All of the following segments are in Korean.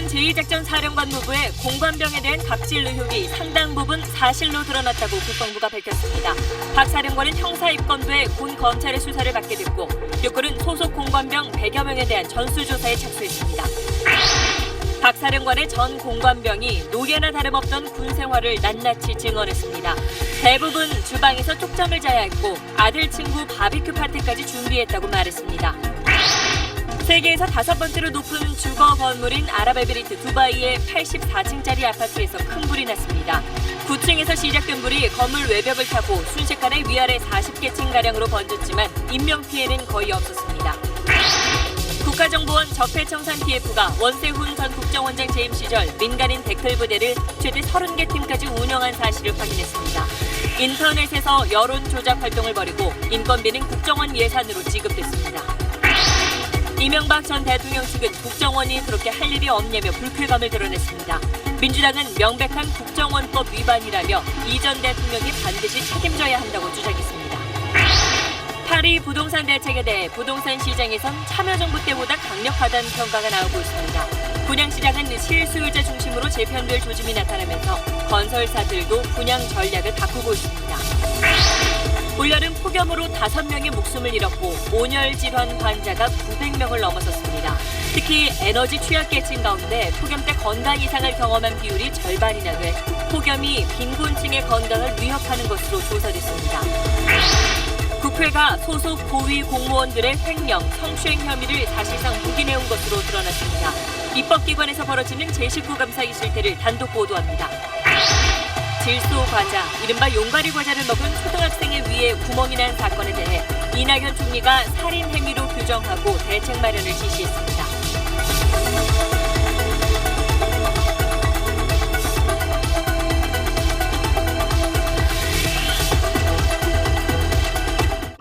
육군 제2작전사령관부부의 공관병에 대한 갑질 의혹이 상당 부분 사실로 드러났다고 국방부가 밝혔습니다. 박 사령관은 형사 입건돼 군 검찰의 수사를 받게 됐고 육군은 소속 공관병 100여 명에 대한 전수조사에 착수했습니다. 박 사령관의 전 공관병이 노예나 다름없던 군 생활을 낱낱이 증언했습니다. 대부분 주방에서 쪽잠을 자야 했고 아들 친구 바비큐 파티까지 준비했다고 말했습니다. 세계에서 5번째로 높은 주거 건물인 아랍에미리트 두바이의 84층짜리 아파트에서 큰 불이 났습니다. 9층에서 시작된 불이 건물 외벽을 타고 순식간에 위아래 40개 층가량으로 번졌지만 인명피해는 거의 없었습니다. 국가정보원 적폐청산 TF가 원세훈 전 국정원장 재임 시절 민간인 댓글 부대를 최대 30개 팀까지 운영한 사실을 확인했습니다. 인터넷에서 여론 조작 활동을 벌이고 인건비는 국정원 예산으로 지급됐습니다. 이명박 전 대통령 측은 국정원이 그렇게 할 일이 없냐며 불쾌감을 드러냈습니다. 민주당은 명백한 국정원법 위반이라며 이 전 대통령이 반드시 책임져야 한다고 주장했습니다. 파리 부동산 대책에 대해 부동산 시장에선 참여정부 때보다 강력하다는 평가가 나오고 있습니다. 분양시장은 실수요자 중심으로 재편될 조짐이 나타나면서 건설사들도 분양 전략을 바꾸고 있습니다. 올여름 폭염으로 5명의 목숨을 잃었고 온열 질환 환자가 900명을 넘어섰습니다. 특히 에너지 취약계층 가운데 폭염 때 건강 이상을 경험한 비율이 절반이나 돼 폭염이 빈곤층의 건강을 위협하는 것으로 조사됐습니다. 국회가 소속 고위 공무원들의 횡령, 성추행 혐의를 사실상 묵인해온 것으로 드러났습니다. 입법기관에서 벌어지는 제19 감사의 실태를 단독 보도합니다. 질소 과자, 이른바 용가리 과자를 먹은 초등학생의 위에 구멍이 난 사건에 대해 이낙연 총리가 살인 행위로 규정하고 대책 마련을 지시했습니다.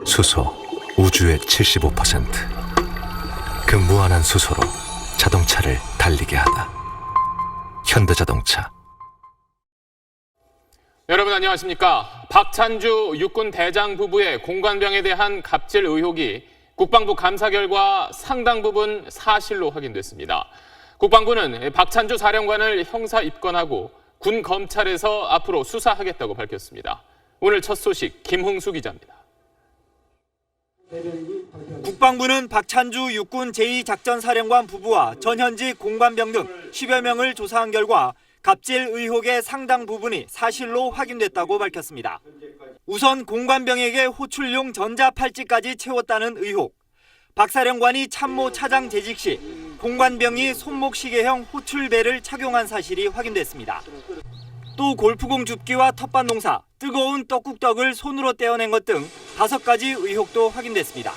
수소, 우주의 75%. 그 무한한 수소로 자동차를 달리게 하다. 현대자동차. 여러분 안녕하십니까? 박찬주 육군 대장 부부의 공관병에 대한 갑질 의혹이 국방부 감사 결과 상당 부분 사실로 확인됐습니다. 국방부는 박찬주 사령관을 형사 입건하고 군 검찰에서 앞으로 수사하겠다고 밝혔습니다. 오늘 첫 소식 김흥수 기자입니다. 국방부는 박찬주 육군 제2작전사령관 부부와 전현직 공관병 등 10여 명을 조사한 결과 갑질 의혹의 상당 부분이 사실로 확인됐다고 밝혔습니다. 우선 공관병에게 호출용 전자팔찌까지 채웠다는 의혹. 박 사령관이 참모 차장 재직 시 공관병이 손목시계형 호출벨을 착용한 사실이 확인됐습니다. 또 골프공 줍기와 텃밭 농사, 뜨거운 떡국떡을 손으로 떼어낸 것 등 5가지 의혹도 확인됐습니다.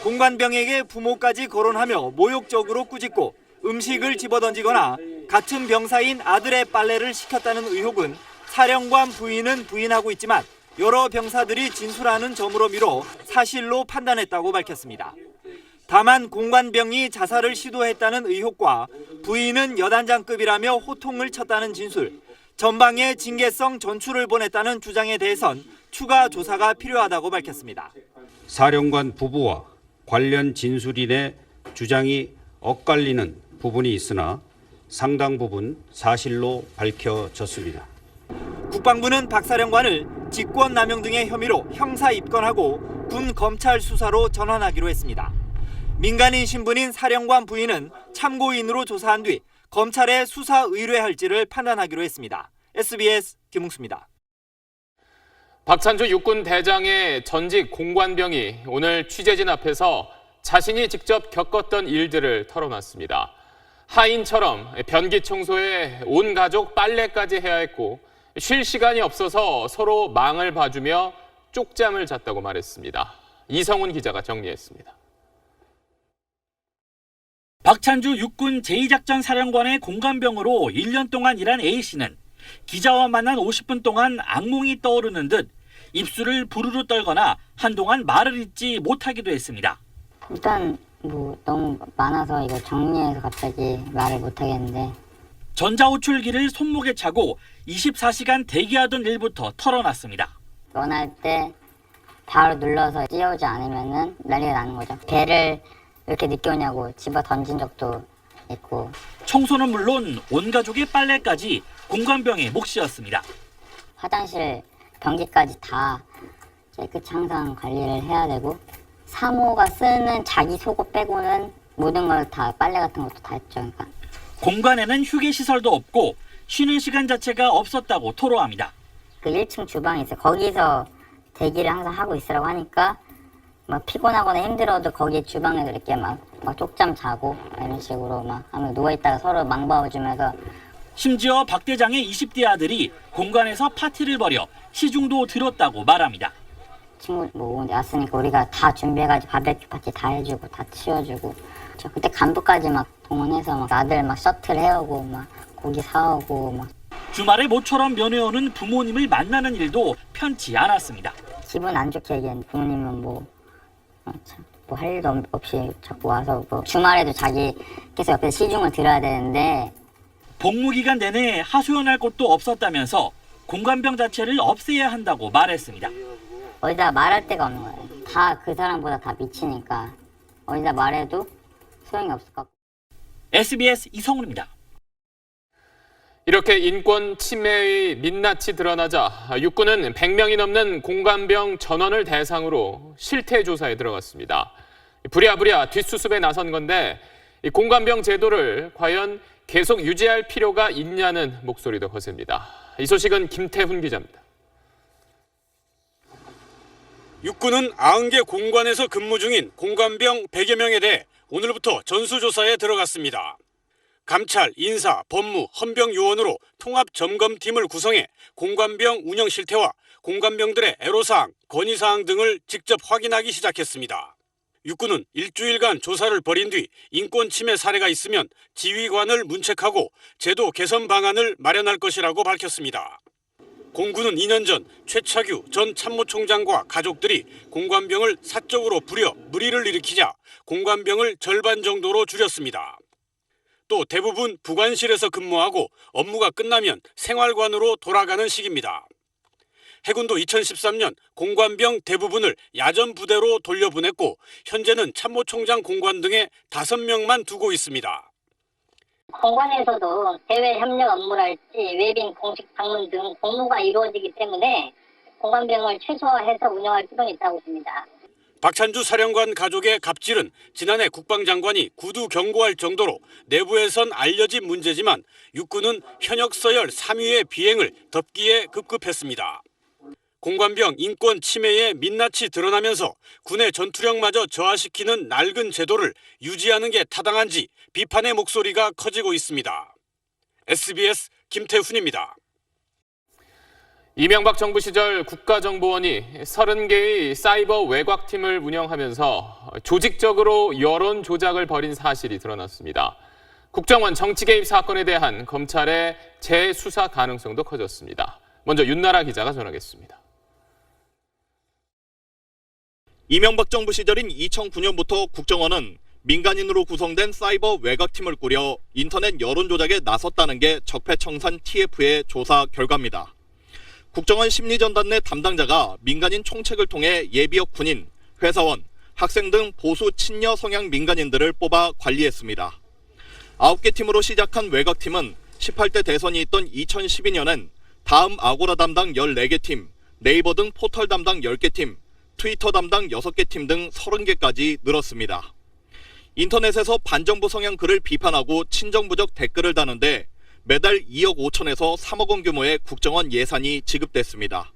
공관병에게 부모까지 거론하며 모욕적으로 꾸짖고 음식을 집어던지거나 같은 병사인 아들의 빨래를 시켰다는 의혹은 사령관 부인은 부인하고 있지만 여러 병사들이 진술하는 점으로 미뤄 사실로 판단했다고 밝혔습니다. 다만 공관병이 자살을 시도했다는 의혹과 부인은 여단장급이라며 호통을 쳤다는 진술, 전방에 징계성 전출을 보냈다는 주장에 대해선 추가 조사가 필요하다고 밝혔습니다. 사령관 부부와 관련 진술인의 주장이 엇갈리는 부분이 있으나 상당 부분 사실로 밝혀졌습니다. 국방부는 박 사령관을 직권남용 등의 혐의로 형사 입건하고 군 검찰 수사로 전환하기로 했습니다. 민간인 신분인 사령관 부인은 참고인으로 조사한 뒤 검찰에 수사 의뢰할지를 판단하기로 했습니다. SBS 김웅수입니다. 박찬주 육군 대장의 전직 공관병이 오늘 취재진 앞에서 자신이 직접 겪었던 일들을 털어놨습니다. 하인처럼 변기 청소에 온 가족 빨래까지 해야 했고 쉴 시간이 없어서 서로 망을 봐주며 쪽잠을 잤다고 말했습니다. 이성훈 기자가 정리했습니다. 박찬주 육군 제2작전사령관의 공관병으로 1년 동안 일한 A씨는 기자와 만난 50분 동안 악몽이 떠오르는 듯 입술을 부르르 떨거나 한동안 말을 잇지 못하기도 했습니다. 일단 너무 많아서 이거 정리해서 갑자기 말을 못하겠는데. 전자호출기를 손목에 차고 24시간 대기하던 일부터 털어놨습니다. 원할 때 바로 눌러서 띄우지 않으면 난리가 나는 거죠. 배를 왜 이렇게 늦게 오냐고 집어 던진 적도 있고 청소는 물론 온 가족의 빨래까지 공관병의 몫이었습니다. 화장실 변기까지 다 깨끗이 항상 관리를 해야 되고 사모가 쓰는 자기 속옷 빼고는 모든 걸 다 빨래 같은 것도 다 했죠. 그러니까 공관에는 휴게 시설도 없고 쉬는 시간 자체가 없었다고 토로합니다. 그 1층 주방이 있어요. 거기서 대기를 항상 하고 있으라고 하니까 막 피곤하거나 힘들어도 거기 주방에서 이렇게 막 쪽잠 자고 이런 식으로 막 하면 누워있다가 서로 망봐주면서 심지어 박 대장의 20대 아들이 공관에서 파티를 벌여 시중도 들었다고 말합니다. 친구 뭐 왔으니까 우리가 다 준비해가지고 바베큐 파티 다 해주고 다 치워주고 저 그때 간부까지 막 동원해서 막 아들 막 셔틀 해오고 막 고기 사오고 막 주말에 모처럼 면회 오는 부모님을 만나는 일도 편치 않았습니다. 기분 안 좋게 얘기했는데 부모님은 뭐 할 일도 없이 자꾸 와서 뭐 주말에도 자기 계속 옆에서 시중을 들어야 되는데 복무 기간 내내 하소연할 곳도 없었다면서 공관병 자체를 없애야 한다고 말했습니다. 어디다 말할 데가 없는 거예요. 다 그 사람보다 다 미치니까 어디다 말해도 소용이 없을 것 같고. SBS 이성훈입니다. 이렇게 인권 침해의 민낯이 드러나자 육군은 100명이 넘는 공관병 전원을 대상으로 실태 조사에 들어갔습니다. 부랴부랴 뒷수습에 나선 건데 이 공관병 제도를 과연 계속 유지할 필요가 있냐는 목소리도 거셉니다. 이 소식은 김태훈 기자입니다. 육군은 90개 공관에서 근무 중인 공관병 100여 명에 대해 오늘부터 전수조사에 들어갔습니다. 감찰, 인사, 법무, 헌병요원으로 통합점검팀을 구성해 공관병 운영 실태와 공관병들의 애로사항, 건의사항 등을 직접 확인하기 시작했습니다. 육군은 일주일간 조사를 벌인 뒤 인권 침해 사례가 있으면 지휘관을 문책하고 제도 개선 방안을 마련할 것이라고 밝혔습니다. 공군은 2년 전 최차규 전 참모총장과 가족들이 공관병을 사적으로 부려 물의를 일으키자 공관병을 절반 정도로 줄였습니다. 또 대부분 부관실에서 근무하고 업무가 끝나면 생활관으로 돌아가는 식입니다. 해군도 2013년 공관병 대부분을 야전 부대로 돌려보냈고 현재는 참모총장 공관 등에 5명만 두고 있습니다. 공관에서도 대외 협력 업무랄지 외빈 공식 방문 등 공무가 이루어지기 때문에 공관병을 최소화해서 운영할 필요는 있다고 봅니다. 박찬주 사령관 가족의 갑질은 지난해 국방장관이 구두 경고할 정도로 내부에선 알려진 문제지만 육군은 현역 서열 3위의 비행을 덮기에 급급했습니다. 공관병 인권 침해의 민낯이 드러나면서 군의 전투력마저 저하시키는 낡은 제도를 유지하는 게 타당한지 비판의 목소리가 커지고 있습니다. SBS 김태훈입니다. 이명박 정부 시절 국가정보원이 30개의 사이버 외곽팀을 운영하면서 조직적으로 여론 조작을 벌인 사실이 드러났습니다. 국정원 정치 개입 사건에 대한 검찰의 재수사 가능성도 커졌습니다. 먼저 윤나라 기자가 전하겠습니다. 이명박 정부 시절인 2009년부터 국정원은 민간인으로 구성된 사이버 외곽팀을 꾸려 인터넷 여론 조작에 나섰다는 게 적폐청산 TF의 조사 결과입니다. 국정원 심리전단 내 담당자가 민간인 총책을 통해 예비역 군인, 회사원, 학생 등 보수 친여 성향 민간인들을 뽑아 관리했습니다. 9개 팀으로 시작한 외곽팀은 18대 대선이 있던 2012년엔 다음 아고라 담당 14개 팀, 네이버 등 포털 담당 10개 팀, 트위터 담당 6개 팀 등 30개까지 늘었습니다. 인터넷에서 반정부 성향 글을 비판하고 친정부적 댓글을 다는데 매달 2억 5천에서 3억 원 규모의 국정원 예산이 지급됐습니다.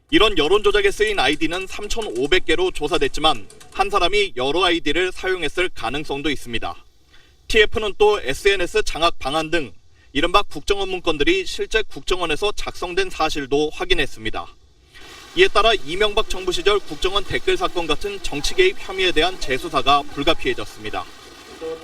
이런 여론 조작에 쓰인 아이디는 3,500개로 조사됐지만 한 사람이 여러 아이디를 사용했을 가능성도 있습니다. TF는 또 SNS 장악 방안 등 이른바 국정원 문건들이 실제 국정원에서 작성된 사실도 확인했습니다. 이에 따라 이명박 정부 시절 국정원 댓글 사건 같은 정치 개입 혐의에 대한 재수사가 불가피해졌습니다.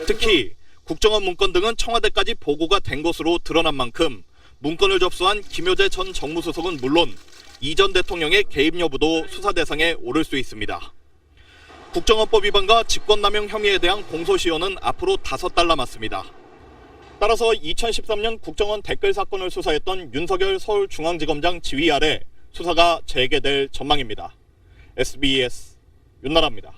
특히 국정원 문건 등은 청와대까지 보고가 된 것으로 드러난 만큼 문건을 접수한 김효재 전 정무수석은 물론 이 전 대통령의 개입 여부도 수사 대상에 오를 수 있습니다. 국정원법 위반과 직권남용 혐의에 대한 공소시효는 앞으로 5달 남았습니다. 따라서 2013년 국정원 댓글 사건을 수사했던 윤석열 서울중앙지검장 지휘 아래 수사가 재개될 전망입니다. SBS 윤나라입니다.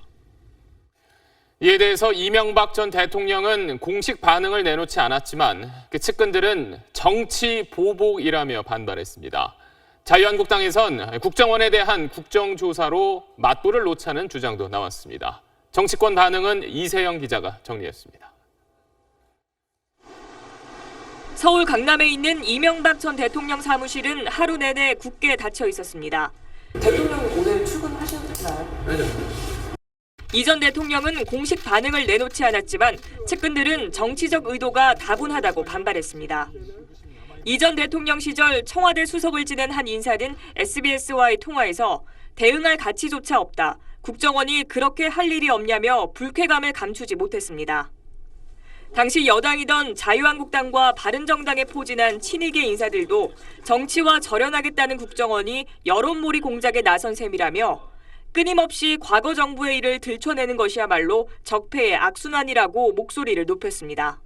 이에 대해서 이명박 전 대통령은 공식 반응을 내놓지 않았지만 그 측근들은 정치 보복이라며 반발했습니다. 자유한국당에선 국정원에 대한 국정조사로 맞불을 놓자는 주장도 나왔습니다. 정치권 반응은 이세영 기자가 정리했습니다. 서울 강남에 있는 이명박 전 대통령 사무실은 하루 내내 굳게 닫혀 있었습니다. 대통령 오늘 출근하셨나요? 이 전 대통령은 공식 반응을 내놓지 않았지만 측근들은 정치적 의도가 다분하다고 반발했습니다. 이 전 대통령 시절 청와대 수석을 지낸 한 인사는 SBS와의 통화에서 대응할 가치조차 없다. 국정원이 그렇게 할 일이 없냐며 불쾌감을 감추지 못했습니다. 당시 여당이던 자유한국당과 바른정당에 포진한 친이계 인사들도 정치와 절연하겠다는 국정원이 여론몰이 공작에 나선 셈이라며 끊임없이 과거 정부의 일을 들춰내는 것이야말로 적폐의 악순환이라고 목소리를 높였습니다.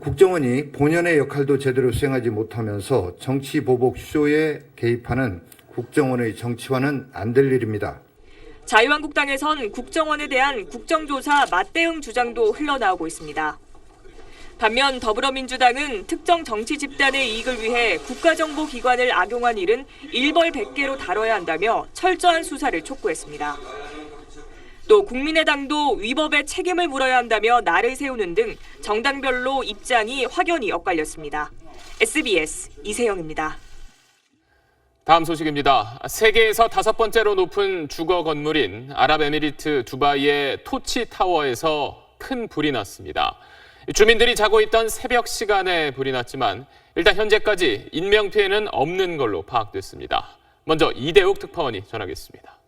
국정원이 본연의 역할도 제대로 수행하지 못하면서 정치 보복 쇼에 개입하는 국정원의 정치화는 안 될 일입니다. 자유한국당에선 국정원에 대한 국정조사 맞대응 주장도 흘러나오고 있습니다. 반면 더불어민주당은 특정 정치 집단의 이익을 위해 국가정보기관을 악용한 일은 일벌백계로 다뤄야 한다며 철저한 수사를 촉구했습니다. 또 국민의당도 위법에 책임을 물어야 한다며 날을 세우는 등 정당별로 입장이 확연히 엇갈렸습니다. SBS 이세영입니다. 다음 소식입니다. 세계에서 5번째로 높은 주거 건물인 아랍에미리트 두바이의 토치타워에서 큰 불이 났습니다. 주민들이 자고 있던 새벽 시간에 불이 났지만 일단 현재까지 인명피해는 없는 걸로 파악됐습니다. 먼저 이대욱 특파원이 전하겠습니다.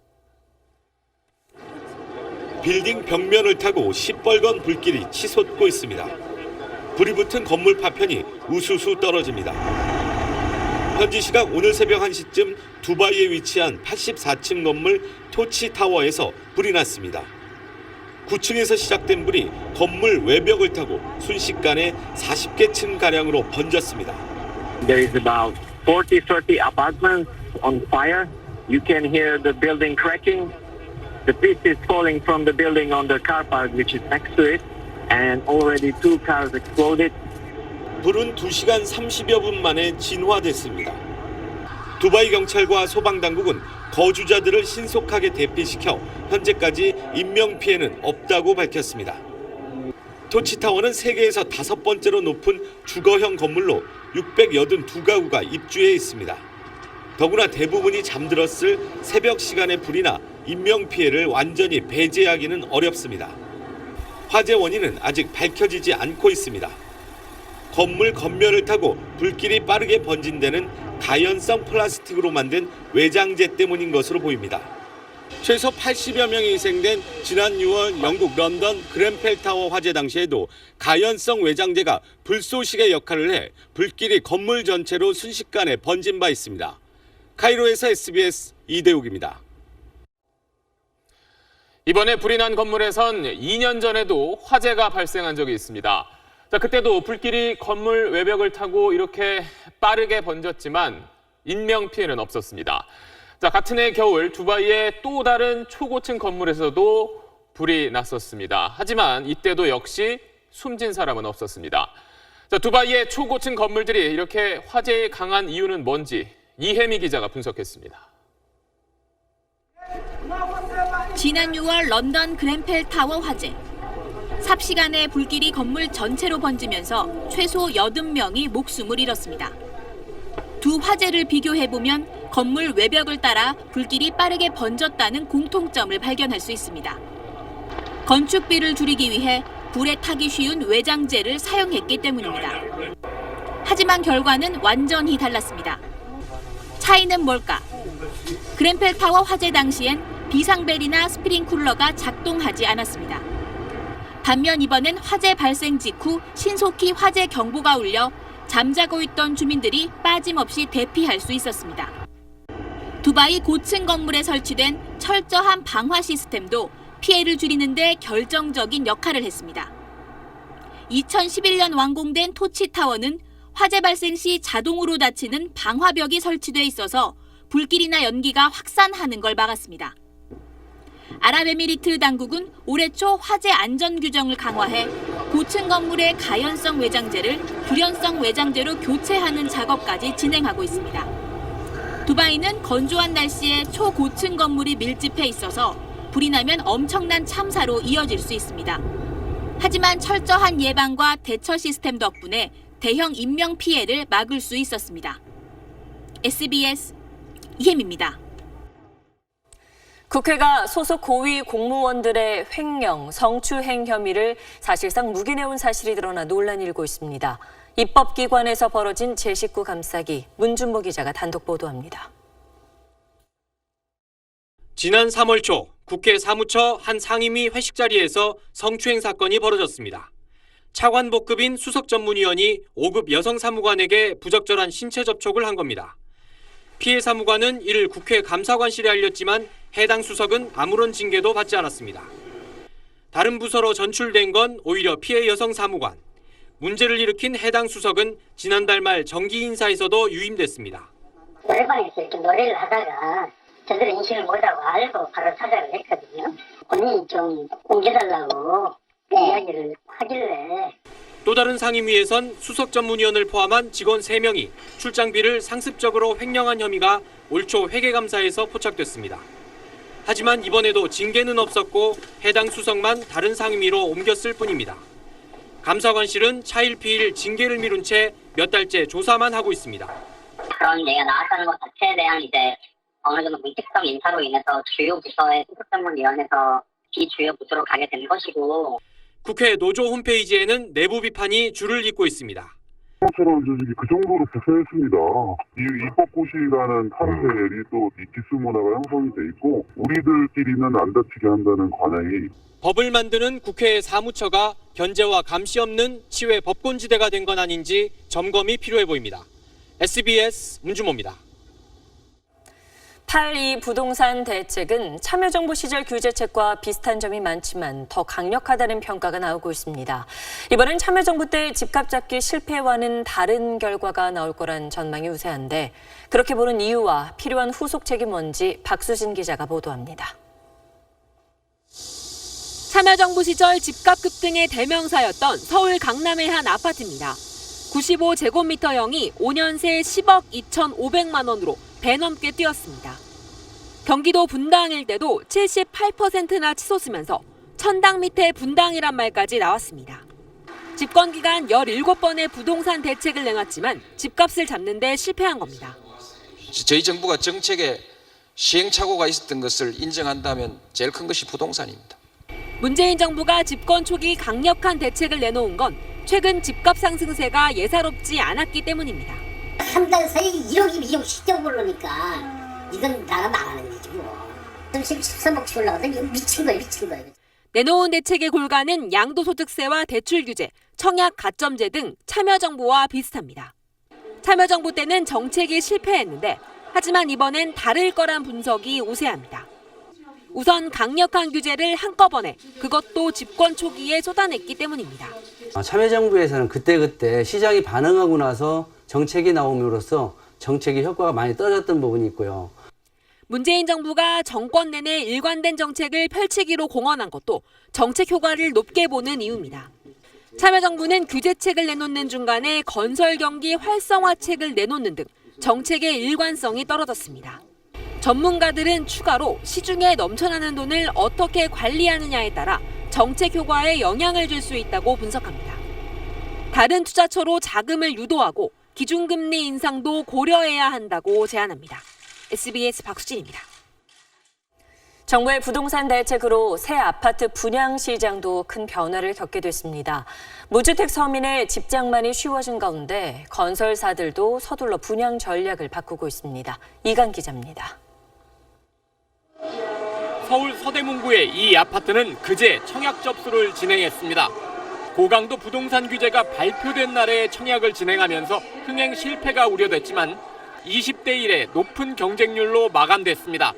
빌딩 벽면을 타고 시뻘건 불길이 치솟고 있습니다. 불이 붙은 건물 파편이 우수수 떨어집니다. 현지 시각 오늘 새벽 1시쯤 두바이에 위치한 84층 건물 토치타워에서 불이 났습니다. 9층에서 시작된 불이 건물 외벽을 타고 순식간에 40개 층가량으로 번졌습니다. There is about 30 apartments on fire. You can hear the building cracking. The pieces falling from the building on the car park which is next to it, and already 2 cars exploded. 불은 2시간 30여 분 만에 진화됐습니다. 두바이 경찰과 소방당국은 거주자들을 신속하게 대피시켜 현재까지 인명피해는 없다고 밝혔습니다. 토치타워는 세계에서 5번째로 높은 주거형 건물로 682가구가 입주해 있습니다. 더구나 대부분이 잠들었을 새벽 시간에 불이 나 인명피해를 완전히 배제하기는 어렵습니다. 화재 원인은 아직 밝혀지지 않고 있습니다. 건물 겉면을 타고 불길이 빠르게 번진 데는 가연성 플라스틱으로 만든 외장재 때문인 것으로 보입니다. 최소 80여 명이 희생된 지난 6월 영국 런던 그ren펠타워 화재 당시에도 가연성 외장재가 불쏘시개 역할을 해 불길이 건물 전체로 순식간에 번진 바 있습니다. 카이로에서 SBS 이대욱입니다. 이번에 불이 난 건물에선 2년 전에도 화재가 발생한 적이 있습니다. 그때도 불길이 건물 외벽을 타고 이렇게 빠르게 번졌지만 인명피해는 없었습니다. 같은 해 겨울 두바이의 또 다른 초고층 건물에서도 불이 났었습니다. 하지만 이때도 역시 숨진 사람은 없었습니다. 두바이의 초고층 건물들이 이렇게 화재에 강한 이유는 뭔지 이혜미 기자가 분석했습니다. 지난 6월 런던 그ren펠타워 화재. 삽시간에 불길이 건물 전체로 번지면서 최소 80명이 목숨을 잃었습니다. 두 화재를 비교해보면 건물 외벽을 따라 불길이 빠르게 번졌다는 공통점을 발견할 수 있습니다. 건축비를 줄이기 위해 불에 타기 쉬운 외장재를 사용했기 때문입니다. 하지만 결과는 완전히 달랐습니다. 차이는 뭘까? 그ren펠타워 화재 당시엔 비상벨이나 스프링쿨러가 작동하지 않았습니다. 반면 이번엔 화재 발생 직후 신속히 화재 경보가 울려 잠자고 있던 주민들이 빠짐없이 대피할 수 있었습니다. 두바이 고층 건물에 설치된 철저한 방화 시스템도 피해를 줄이는 데 결정적인 역할을 했습니다. 2011년 완공된 토치타워는 화재 발생 시 자동으로 닫히는 방화벽이 설치돼 있어서 불길이나 연기가 확산하는 걸 막았습니다. 아랍에미리트 당국은 올해 초 화재 안전 규정을 강화해 고층 건물의 가연성 외장재를 불연성 외장재로 교체하는 작업까지 진행하고 있습니다. 두바이는 건조한 날씨에 초고층 건물이 밀집해 있어서 불이 나면 엄청난 참사로 이어질 수 있습니다. 하지만 철저한 예방과 대처 시스템 덕분에 대형 인명 피해를 막을 수 있었습니다. SBS 이혜미입니다. 국회가 소속 고위 공무원들의 횡령, 성추행 혐의를 사실상 묵인해온 사실이 드러나 논란이 일고 있습니다. 입법기관에서 벌어진 제19 감싸기, 문준모 기자가 단독 보도합니다. 지난 3월 초 국회 사무처 한 상임위 회식 자리에서 성추행 사건이 벌어졌습니다. 차관복급인 수석전문위원이 5급 여성 사무관에게 부적절한 신체 접촉을 한 겁니다. 피해 사무관은 이를 국회 감사관실에 알렸지만 해당 수석은 아무런 징계도 받지 않았습니다. 다른 부서로 전출된 건 오히려 피해 여성 사무관. 문제를 일으킨 해당 수석은 지난달 말 정기 인사에서도 유임됐습니다. 노래방에서 이렇게 노래를 하다가 제대로 인식을 못하고 알고 바로 사과를 했거든요. 본인이 좀 옮겨달라고 이야기를 하길래. 또 다른 상임위에선 수석 전문위원을 포함한 직원 3명이 출장비를 상습적으로 횡령한 혐의가 올 초 회계감사에서 포착됐습니다. 하지만 이번에도 징계는 없었고 해당 수석만 다른 상임위로 옮겼을 뿐입니다. 감사관실은 차일피일 징계를 미룬 채 몇 달째 조사만 하고 있습니다. 그런 얘기가 나왔다는 것 자체에 대한 이제 어느 정도 문책성 인사로 인해서 주요 부서의 수석전문위원회에서 비주요 부서로 가게 된 것이고, 국회 노조 홈페이지에는 내부 비판이 줄을 잇고 있습니다. 그 정도로 부패했습니다. 이 입법고시라는 타르텔이 또 이 기술 문화가 형성이 돼 있고 우리들끼리는 안 다치게 한다는 관행이. 법을 만드는 국회 사무처가 견제와 감시 없는 치외 법권지대가 된 건 아닌지 점검이 필요해 보입니다. SBS 문준모입니다. 8.2 부동산 대책은 참여정부 시절 규제책과 비슷한 점이 많지만 더 강력하다는 평가가 나오고 있습니다. 이번엔 참여정부 때 집값 잡기 실패와는 다른 결과가 나올 거란 전망이 우세한데 그렇게 보는 이유와 필요한 후속책이 뭔지 박수진 기자가 보도합니다. 참여정부 시절 집값 급등의 대명사였던 서울 강남의 한 아파트입니다. 95제곱미터형이 5년 새 10억 2,500만 원으로 배 넘게 뛰었습니다. 경기도 분당 일대도 78%나 치솟으면서 천당 밑에 분당이란 말까지 나왔습니다. 집권 기간 17번의 부동산 대책을 내놨지만 집값을 잡는 데 실패한 겁니다. 저희 정부가 정책에 시행착오가 있었던 것을 인정한다면 제일 큰 것이 부동산입니다. 문재인 정부가 집권 초기 강력한 대책을 내놓은 건 최근 집값 상승세가 예사롭지 않았기 때문입니다. 한 달 사이에 1억이 2억씩 오르니까 이건 나라 망하는 거지 뭐. 13억씩 올라가더니 이거 미친 거예요. 내놓은 대책의 골간은 양도소득세와 대출규제, 청약 가점제 등 참여정부와 비슷합니다. 참여정부 때는 정책이 실패했는데 하지만 이번엔 다를 거란 분석이 우세합니다. 우선 강력한 규제를 한꺼번에 그것도 집권 초기에 쏟아냈기 때문입니다. 참여정부에서는 그때그때 시장이 반응하고 나서 정책이 나옴으로써 정책의 효과가 많이 떨어졌던 부분이 있고요. 문재인 정부가 정권 내내 일관된 정책을 펼치기로 공언한 것도 정책 효과를 높게 보는 이유입니다. 참여정부는 규제책을 내놓는 중간에 건설 경기 활성화책을 내놓는 등 정책의 일관성이 떨어졌습니다. 전문가들은 추가로 시중에 넘쳐나는 돈을 어떻게 관리하느냐에 따라 정책 효과에 영향을 줄 수 있다고 분석합니다. 다른 투자처로 자금을 유도하고 기준금리 인상도 고려해야 한다고 제안합니다. SBS 박수진입니다. 정부의 부동산 대책으로 새 아파트 분양 시장도 큰 변화를 겪게 됐습니다. 무주택 서민의 집장만이 쉬워진 가운데 건설사들도 서둘러 분양 전략을 바꾸고 있습니다. 이강 기자입니다. 서울 서대문구의 이 아파트는 그제 청약 접수를 진행했습니다. 고강도 부동산 규제가 발표된 날에 청약을 진행하면서 흥행 실패가 우려됐지만 20대 1의 높은 경쟁률로 마감됐습니다.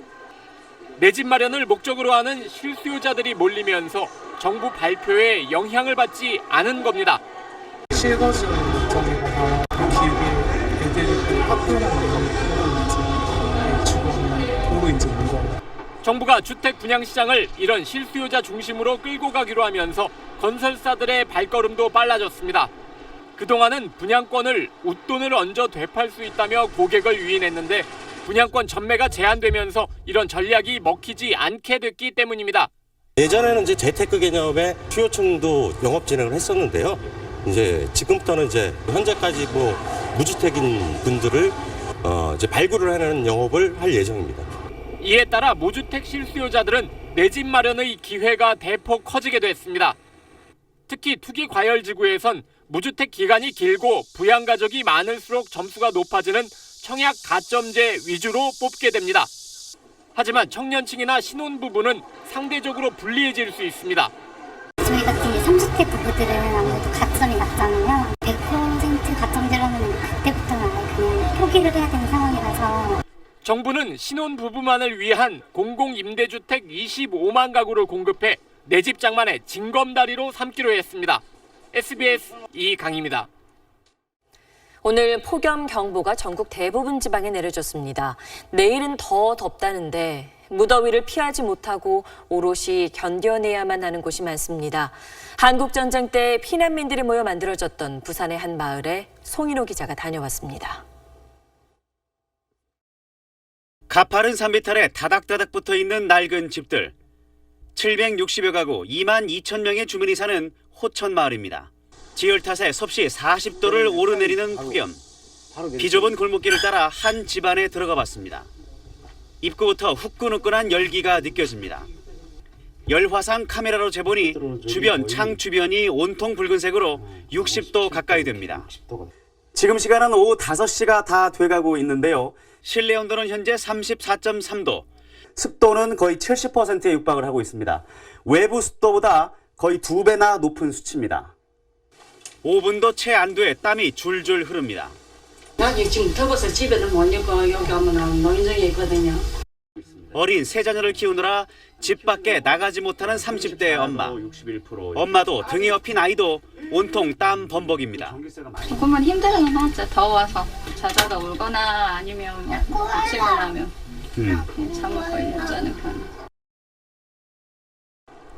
내 집 마련을 목적으로 하는 실수요자들이 몰리면서 정부 발표에 영향을 받지 않은 겁니다. 실거주 목적이거나 기획 애들이 학교나 이런 주거나 보고 있는 거예요. 정부가 주택 분양 시장을 이런 실수요자 중심으로 끌고 가기로 하면서 건설사들의 발걸음도 빨라졌습니다. 그동안은 분양권을 웃돈을 얹어 되팔 수 있다며 고객을 유인했는데 분양권 전매가 제한되면서 이런 전략이 먹히지 않게 됐기 때문입니다. 예전에는 이제 재테크 개념의 수요층도 영업 진행을 했었는데요. 이제 지금부터는 이제 현재까지 무주택인 분들을 이제 발굴을 하는 영업을 할 예정입니다. 이에 따라 무주택 실수요자들은 내 집 마련의 기회가 대폭 커지게 됐습니다. 특히 투기 과열 지구에선 무주택 기간이 길고 부양 가족이 많을수록 점수가 높아지는 청약 가점제 위주로 뽑게 됩니다. 하지만 청년층이나 신혼부부는 상대적으로 불리해질 수 있습니다. 저희 같은 30대 부부들은 아무래도 가점이 낮잖아요. 100% 가점제라면 그때부터는 그냥 포기를 해야 되는 상황이라서. 정부는 신혼부부만을 위한 공공임대주택 25만 가구를 공급해 내 집 장만의 징검다리로 삼기로 했습니다. SBS 이강입니다. 오늘 폭염경보가 전국 대부분 지방에 내려졌습니다. 내일은 더 덥다는데 무더위를 피하지 못하고 오롯이 견뎌내야만 하는 곳이 많습니다. 한국전쟁 때 피난민들이 모여 만들어졌던 부산의 한 마을에 송인호 기자가 다녀왔습니다. 가파른 산비탈에 다닥다닥 붙어있는 낡은 집들. 760여 가구 2만 2천 명의 주민이 사는 호천마을입니다. 지열 탓에 섭씨 40도를 오르내리는 폭염. 비좁은 골목길을 따라 한 집안에 들어가 봤습니다. 입구부터 후끈후끈한 열기가 느껴집니다. 열화상 카메라로 재보니 주변 창 주변이 온통 붉은색으로 60도 가까이 됩니다. 지금 시간은 오후 5시가 다 돼가고 있는데요. 실내 온도는 현재 34.3도, 습도는 거의 70%에 육박을 하고 있습니다. 외부 습도보다 거의 2배나 높은 수치입니다. 5분도 채 안 돼 땀이 줄줄 흐릅니다. 나중에 지금 더워서 집에는 못 있고 여기 오면 노인정에 있거든요. 어린 세 자녀를 키우느라 집 밖에 나가지 못하는 30대 엄마. 엄마도 등에 업힌 아이도 온통 땀 범벅입니다. 조금만 힘들어는 하죠. 더워서 자다가 울거나 아니면 지치거나 하면 잠을 거의 못 자는 편.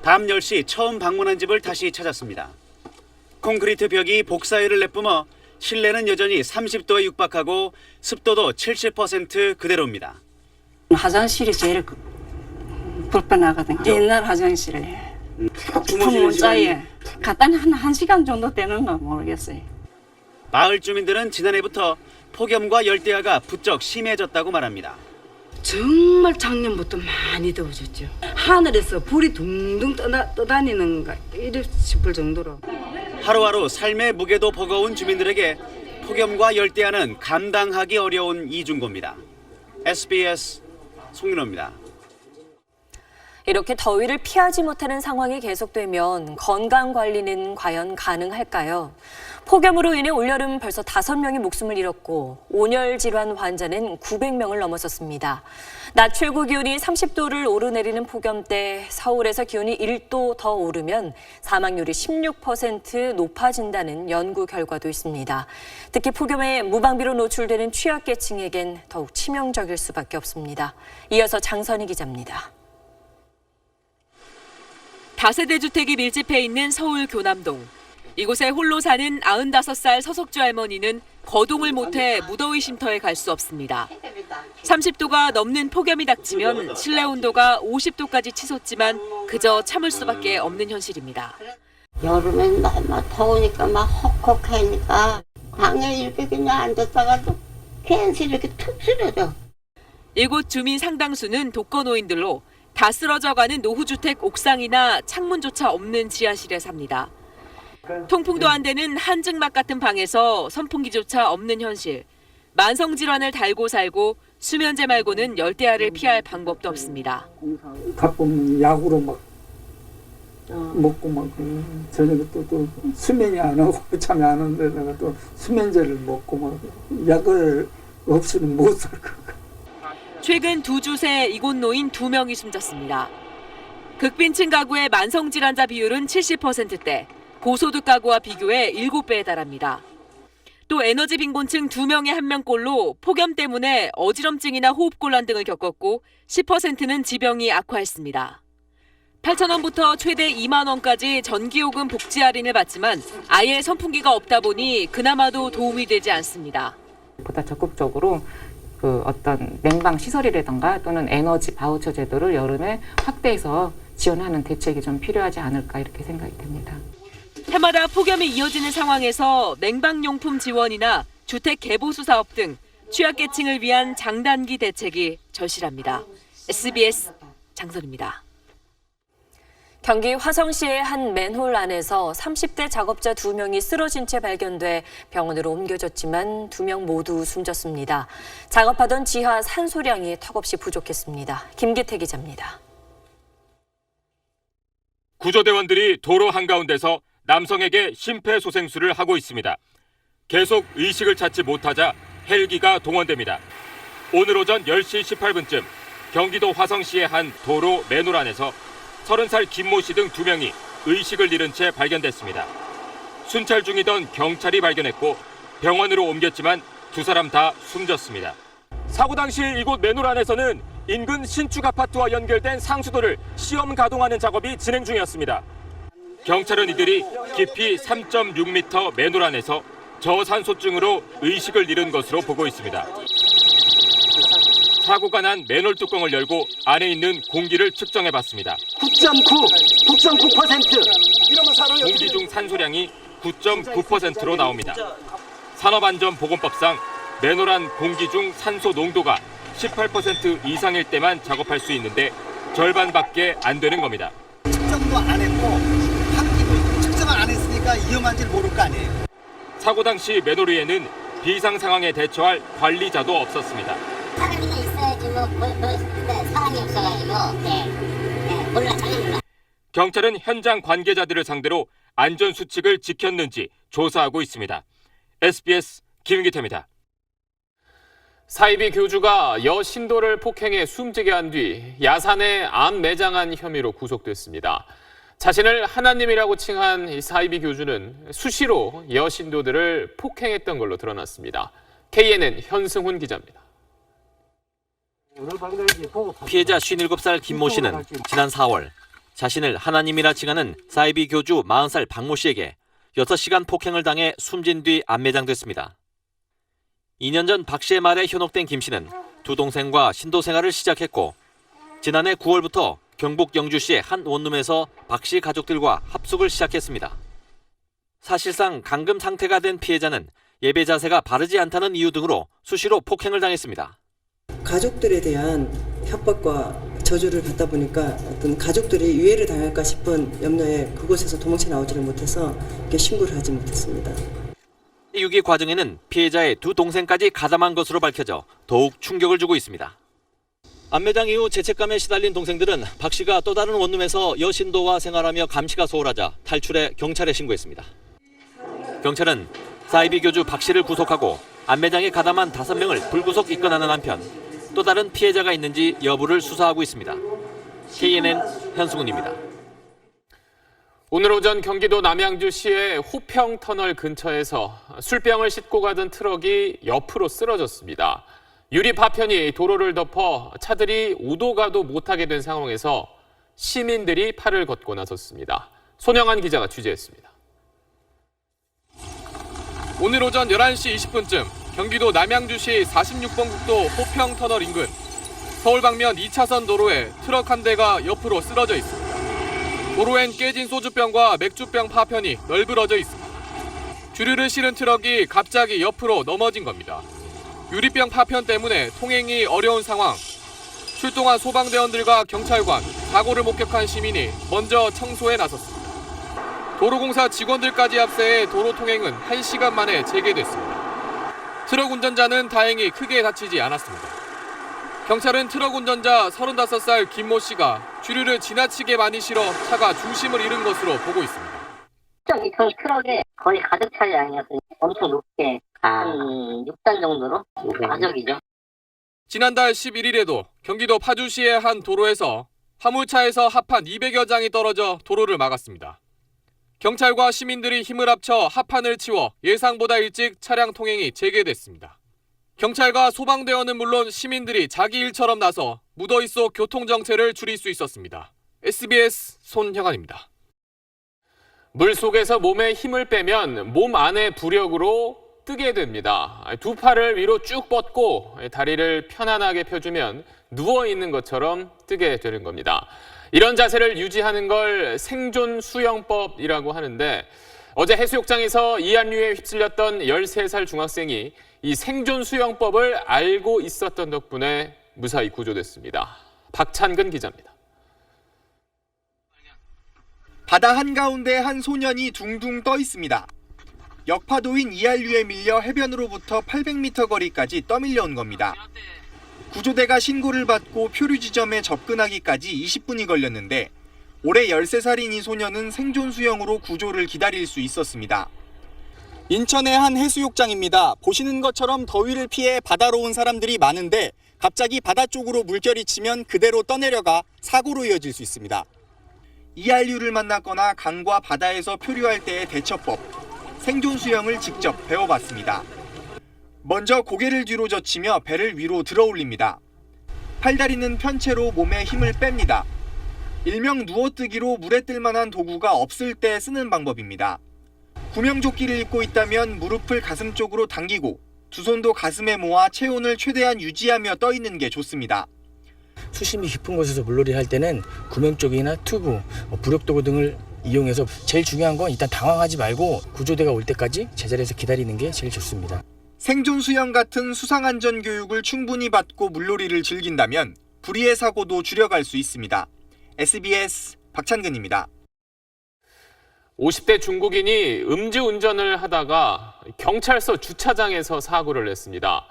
밤 10시 처음 방문한 집을 다시 찾았습니다. 콘크리트 벽이 복사열을 내뿜어 실내는 여전히 30도에 육박하고 습도도 70% 그대로입니다. 화장실이 제일 불편하거든요. 옛날 화장실에. 깊은 문자에 간단히 한 시간 정도 되는가 모르겠어요. 마을 주민들은 지난해부터 폭염과 열대야가 부쩍 심해졌다고 말합니다. 정말 작년부터 많이 더워졌죠. 하늘에서 불이 둥둥 떠다니는가 이래 싶을 정도로. 하루하루 삶의 무게도 버거운 주민들에게 폭염과 열대야는 감당하기 어려운 이중고입니다. SBS 송윤호입니다. 이렇게 더위를 피하지 못하는 상황이 계속되면 건강관리는 과연 가능할까요? 폭염으로 인해 올여름 벌써 5명이 목숨을 잃었고 온열 질환 환자는 900명을 넘어섰습니다. 낮 최고 기온이 30도를 오르내리는 폭염 때 서울에서 기온이 1도 더 오르면 사망률이 16% 높아진다는 연구 결과도 있습니다. 특히 폭염에 무방비로 노출되는 취약계층에겐 더욱 치명적일 수밖에 없습니다. 이어서 장선희 기자입니다. 다세대 주택이 밀집해 있는 서울 교남동. 이곳에 홀로 사는 95살 서석주 할머니는 거동을 못해 무더위 쉼터에 갈 수 없습니다. 30도가 넘는 폭염이 닥치면 실내 온도가 50도까지 치솟지만 그저 참을 수밖에 없는 현실입니다. 여름엔 막 더우니까 막 헉헉하니까 방에 이렇게 그냥 앉았다가도 괜히 이렇게 툭 쓰러져. 이곳 주민 상당수는 독거노인들로 다 쓰러져가는 노후주택 옥상이나 창문조차 없는 지하실에 삽니다. 통풍도 안 되는 한증막 같은 방에서 선풍기조차 없는 현실. 만성질환을 달고 살고 수면제 말고는 열대야를 피할 방법도 없습니다. 가끔 약으로 막 먹고 막 저녁에 또 수면이 안 오고 잠이 안 오는데 내가 또 수면제를 먹고 막 약을 없이는 못 살 것 같아. 최근 2주 새 이곳 노인 2명이 숨졌습니다. 극빈층 가구의 만성질환자 비율은 70%대, 고소득 가구와 비교해 7배에 달합니다. 또 에너지 빈곤층 2명에 1명꼴로 폭염 때문에 어지럼증이나 호흡곤란 등을 겪었고 10%는 지병이 악화했습니다. 8,000원부터 최대 2만 원까지 전기요금 복지 할인을 받지만 아예 선풍기가 없다 보니 그나마도 도움이 되지 않습니다. 보다 적극적으로 어떤 냉방 시설이라든가 또는 에너지 바우처 제도를 여름에 확대해서 지원하는 대책이 좀 필요하지 않을까 이렇게 생각이 됩니다. 해마다 폭염이 이어지는 상황에서 냉방용품 지원이나 주택 개보수 사업 등 취약계층을 위한 장단기 대책이 절실합니다. SBS 장선입니다. 경기 화성시의 한 맨홀 안에서 30대 작업자 2명이 쓰러진 채 발견돼 병원으로 옮겨졌지만 2명 모두 숨졌습니다. 작업하던 지하 산소량이 턱없이 부족했습니다. 김기태 기자입니다. 구조대원들이 도로 한가운데서 남성에게 심폐소생술을 하고 있습니다. 계속 의식을 찾지 못하자 헬기가 동원됩니다. 오늘 오전 10시 18분쯤 경기도 화성시의 한 도로 맨홀 안에서 30살 김모 씨 등 2명이 의식을 잃은 채 발견됐습니다. 순찰 중이던 경찰이 발견했고 병원으로 옮겼지만 2사람 다 숨졌습니다. 사고 당시 이곳 맨홀 안에서는 인근 신축 아파트와 연결된 상수도를 시험 가동하는 작업이 진행 중이었습니다. 경찰은 이들이 깊이 3.6m 맨홀 안에서 저산소증으로 의식을 잃은 것으로 보고 있습니다. 사고가 난 맨홀 뚜껑을 열고 안에 있는 공기를 측정해봤습니다. 9.9%. 공기 중 산소량이 9.9%로 나옵니다. 산업안전보건법상 맨홀 안 공기 중 산소 농도가 18% 이상일 때만 작업할 수 있는데 절반밖에 안 되는 겁니다. 측정도 안 했고 환기도 측정을 안 했으니까 위험한지를 모를 거 아니에요. 사고 당시 맨홀 위에는 비상 상황에 대처할 관리자도 없었습니다. 사람이 있어야지 사람이 없어가지고 몰라 전혀 몰라. 경찰은 현장 관계자들을 상대로 안전 수칙을 지켰는지 조사하고 있습니다. SBS 김기태입니다. 사이비 교주가 여 신도를 폭행해 숨지게 한 뒤 야산에 암 매장한 혐의로 구속됐습니다. 자신을 하나님이라고 칭한 이 사이비 교주는 수시로 여 신도들을 폭행했던 걸로 드러났습니다. KNN 현승훈 기자입니다. 피해자 57살 김모 씨는 지난 4월 자신을 하나님이라 칭하는 사이비 교주 40살 박모 씨에게 6시간 폭행을 당해 숨진 뒤 암매장됐습니다. 2년 전 박 씨의 말에 현혹된 김 씨는 두 동생과 신도 생활을 시작했고 지난해 9월부터 경북 영주시의 한 원룸에서 박 씨 가족들과 합숙을 시작했습니다. 사실상 감금 상태가 된 피해자는 예배 자세가 바르지 않다는 이유 등으로 수시로 폭행을 당했습니다. 가족들에 대한 협박과 저주를 받다 보니까 어떤 가족들이 유해를 당할까 싶은 염려에 그곳에서 도망쳐 나오지를 못해서 신고를 하지 못했습니다. 유기 과정에는 피해자의 두 동생까지 가담한 것으로 밝혀져 더욱 충격을 주고 있습니다. 암매장 이후 죄책감에 시달린 동생들은 박 씨가 또 다른 원룸에서 여신도와 생활하며 감시가 소홀하자 탈출해 경찰에 신고했습니다. 경찰은 사이비 교주 박 씨를 구속하고 암매장에 가담한 5명을 불구속 입건하는 한편 또 다른 피해자가 있는지 여부를 수사하고 있습니다. KNN 현승훈입니다. 오늘 오전 경기도 남양주시의 호평터널 근처에서 술병을 싣고 가던 트럭이 옆으로 쓰러졌습니다. 유리 파편이 도로를 덮어 차들이 오도 가도 못하게 된 상황에서 시민들이 팔을 걷고 나섰습니다. 손영한 기자가 취재했습니다. 오늘 오전 11시 20분쯤 경기도 남양주시 46번 국도 호평터널 인근 서울 방면 2차선 도로에 트럭 한 대가 옆으로 쓰러져 있습니다. 도로엔 깨진 소주병과 맥주병 파편이 널브러져 있습니다. 주류를 실은 트럭이 갑자기 옆으로 넘어진 겁니다. 유리병 파편 때문에 통행이 어려운 상황. 출동한 소방대원들과 경찰관, 사고를 목격한 시민이 먼저 청소에 나섰습니다. 도로공사 직원들까지 합세해 도로 통행은 1시간 만에 재개됐습니다. 트럭 운전자는 다행히 크게 다치지 않았습니다. 경찰은 트럭 운전자 35살 김모 씨가 주류를 지나치게 많이 실어 차가 중심을 잃은 것으로 보고 있습니다. 1.2톤 트럭에 거의 가득 차량이었어요. 엄청 높게 한 6단 정도로 가족이죠. 지난달 11일에도 경기도 파주시의 한 도로에서 화물차에서 합판 200여 장이 떨어져 도로를 막았습니다. 경찰과 시민들이 힘을 합쳐 합판을 치워 예상보다 일찍 차량 통행이 재개됐습니다. 경찰과 소방대원은 물론 시민들이 자기 일처럼 나서 무더위 속 교통정체를 줄일 수 있었습니다. SBS 손형환입니다. 물속에서 몸에 힘을 빼면 몸 안의 부력으로 뜨게 됩니다. 두 팔을 위로 쭉 뻗고 다리를 편안하게 펴주면 누워있는 것처럼 뜨게 되는 겁니다. 이런 자세를 유지하는 걸 생존 수영법이라고 하는데 어제 해수욕장에서 이한류에 휩쓸렸던 13살 중학생이 이 생존 수영법을 알고 있었던 덕분에 무사히 구조됐습니다. 박찬근 기자입니다. 바다 한가운데 한 소년이 둥둥 떠 있습니다. 역파도인 이한류에 밀려 해변으로부터 800m 거리까지 떠밀려온 겁니다. 구조대가 신고를 받고 표류 지점에 접근하기까지 20분이 걸렸는데 올해 13살인 이 소년은 생존 수영으로 구조를 기다릴 수 있었습니다. 인천의 한 해수욕장입니다. 보시는 것처럼 더위를 피해 바다로 온 사람들이 많은데 갑자기 바다 쪽으로 물결이 치면 그대로 떠내려가 사고로 이어질 수 있습니다. 이한류를 만났거나 강과 바다에서 표류할 때의 대처법, 생존 수영을 직접 배워봤습니다. 먼저 고개를 뒤로 젖히며 배를 위로 들어 올립니다. 팔다리는 편 채로 몸에 힘을 뺍니다. 일명 누워뜨기로 물에 뜰 만한 도구가 없을 때 쓰는 방법입니다. 구명조끼를 입고 있다면 무릎을 가슴 쪽으로 당기고 두 손도 가슴에 모아 체온을 최대한 유지하며 떠 있는 게 좋습니다. 수심이 깊은 곳에서 물놀이 할 때는 구명조끼나 튜브, 부력도구 등을 이용해서 제일 중요한 건 일단 당황하지 말고 구조대가 올 때까지 제자리에서 기다리는 게 제일 좋습니다. 생존 수영 같은 수상안전 교육을 충분히 받고 물놀이를 즐긴다면 불의의 사고도 줄여갈 수 있습니다. SBS 박찬근입니다. 50대 중국인이 음주운전을 하다가 경찰서 주차장에서 사고를 냈습니다.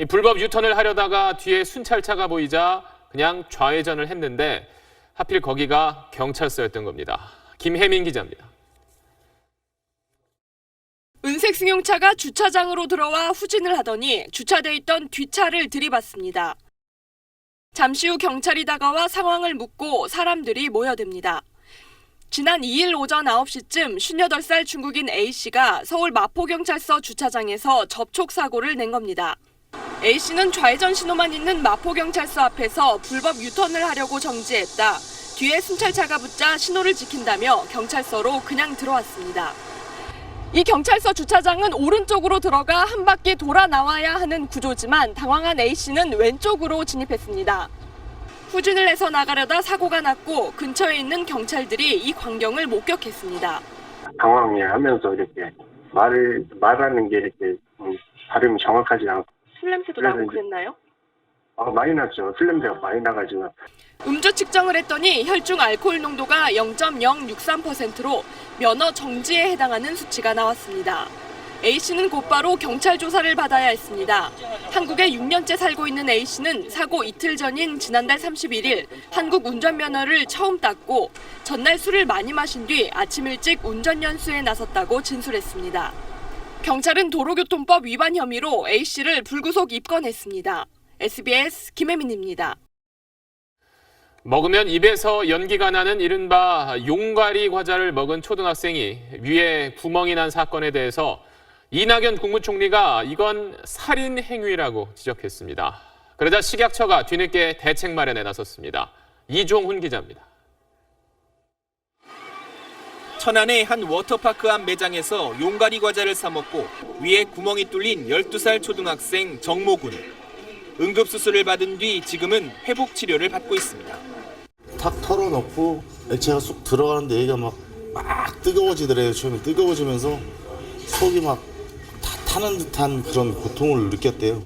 불법 유턴을 하려다가 뒤에 순찰차가 보이자 그냥 좌회전을 했는데 하필 거기가 경찰서였던 겁니다. 김혜민 기자입니다. 은색 승용차가 주차장으로 들어와 후진을 하더니 주차돼 있던 뒷차를 들이받습니다. 잠시 후 경찰이 다가와 상황을 묻고 사람들이 모여듭니다. 지난 2일 오전 9시쯤 58살 중국인 A씨가 서울 마포경찰서 주차장에서 접촉사고를 낸 겁니다. A씨는 좌회전 신호만 있는 마포경찰서 앞에서 불법 유턴을 하려고 정지했다. 뒤에 순찰차가 붙자 신호를 지킨다며 경찰서로 그냥 들어왔습니다. 이 경찰서 주차장은 오른쪽으로 들어가 한 바퀴 돌아 나와야 하는 구조지만 당황한 A씨는 왼쪽으로 진입했습니다. 후진을 해서 나가려다 사고가 났고 근처에 있는 경찰들이 이 광경을 목격했습니다. 당황해하면서 이렇게 말하는 게 이렇게 발음이 정확하지 않고 술 냄새도 나고 그랬나요? 많이 났죠. 술 냄새가 많이 나가지고. 음주 측정을 했더니 혈중 알코올 농도가 0.063%로 면허 정지에 해당하는 수치가 나왔습니다. A씨는 곧바로 경찰 조사를 받아야 했습니다. 한국에 6년째 살고 있는 A씨는 사고 이틀 전인 지난달 31일 한국 운전면허를 처음 땄고 전날 술을 많이 마신 뒤 아침 일찍 운전 연수에 나섰다고 진술했습니다. 경찰은 도로교통법 위반 혐의로 A씨를 불구속 입건했습니다. SBS 김혜민입니다. 먹으면 입에서 연기가 나는 이른바 용가리 과자를 먹은 초등학생이 위에 구멍이 난 사건에 대해서 이낙연 국무총리가 이건 살인 행위라고 지적했습니다. 그러자 식약처가 뒤늦게 대책 마련에 나섰습니다. 이종훈 기자입니다. 천안의 한 워터파크 앞 매장에서 용가리 과자를 사 먹고 위에 구멍이 뚫린 12살 초등학생 정모군. 응급수술을 받은 뒤 지금은 회복 치료를 받고 있습니다. 탁 털어놓고 액체가 쑥 들어가는데 얘가 막 뜨거워지더래요. 처음에 뜨거워지면서 속이 막 다 타는 듯한 그런 고통을 느꼈대요.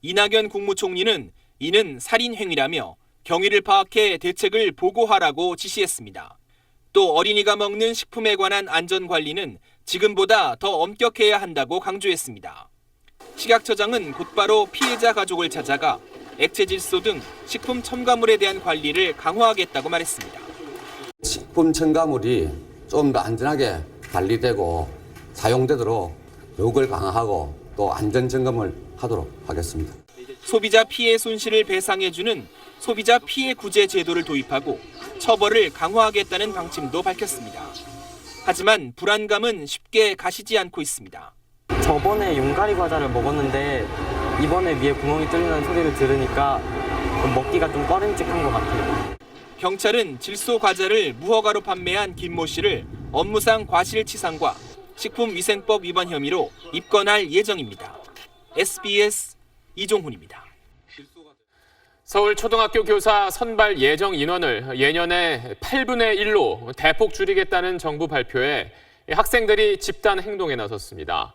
이낙연 국무총리는 이는 살인 행위라며 경위를 파악해 대책을 보고하라고 지시했습니다. 또 어린이가 먹는 식품에 관한 안전관리는 지금보다 더 엄격해야 한다고 강조했습니다. 식약처장은 곧바로 피해자 가족을 찾아가 액체 질소 등 식품 첨가물에 대한 관리를 강화하겠다고 말했습니다. 식품 첨가물이 좀 더 안전하게 관리되고 사용되도록 교육을 강화하고 또 안전 점검을 하도록 하겠습니다. 소비자 피해 손실을 배상해주는 소비자 피해 구제 제도를 도입하고 처벌을 강화하겠다는 방침도 밝혔습니다. 하지만 불안감은 쉽게 가시지 않고 있습니다. 저번에 용가리 과자를 먹었는데 이번에 위에 구멍이 뚫리는 소리를 들으니까 먹기가 좀 꺼림칙한 것 같아요. 경찰은 질소 과자를 무허가로 판매한 김모 씨를 업무상 과실치상과 식품위생법 위반 혐의로 입건할 예정입니다. SBS 이종훈입니다. 서울 초등학교 교사 선발 예정 인원을 예년의 8분의 1로 대폭 줄이겠다는 정부 발표에 학생들이 집단 행동에 나섰습니다.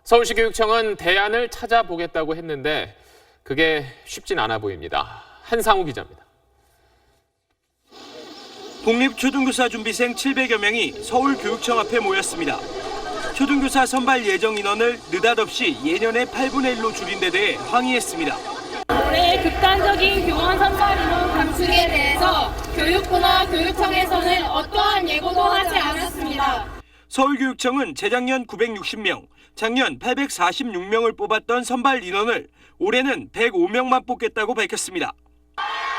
서울시 교육청은 대안을 찾아보겠다고 했는데 그게 쉽진 않아 보입니다. 한상우 기자입니다. 국립초등교사 준비생 700여 명이 서울교육청 앞에 모였습니다. 초등교사 선발 예정 인원을 느닷없이 예년의 8분의 1로 줄인 데 대해 항의했습니다. 올해 극단적인 교원 선발 인원 감축에 대해서 교육부나 교육청에서는 어떠한 예고도 하지 않았습니다. 서울교육청은 재작년 960명, 작년 846명을 뽑았던 선발 인원을 올해는 105명만 뽑겠다고 밝혔습니다.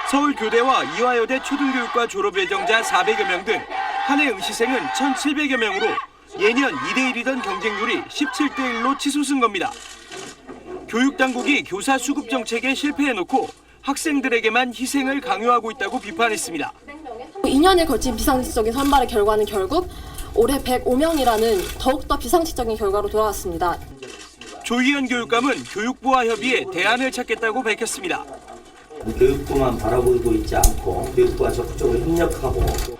서울교대와 이화여대 초등교육과 졸업 예정자 400여 명 등 한 해 응시생은 1,700여 명으로 예년 2대1이던 경쟁률이 17대1로 치솟은 겁니다. 교육당국이 교사 수급 정책에 실패해놓고 학생들에게만 희생을 강요하고 있다고 비판했습니다. 2년에 걸친 비상식적인 선발의 결과는 결국 올해 105명이라는 더욱더 비상식적인 결과로 돌아왔습니다. 조희연 교육감은 교육부와 협의해 대안을 찾겠다고 밝혔습니다. 교육부만 바라보고 있지 않고 교육부와 적극적으로 협력하고.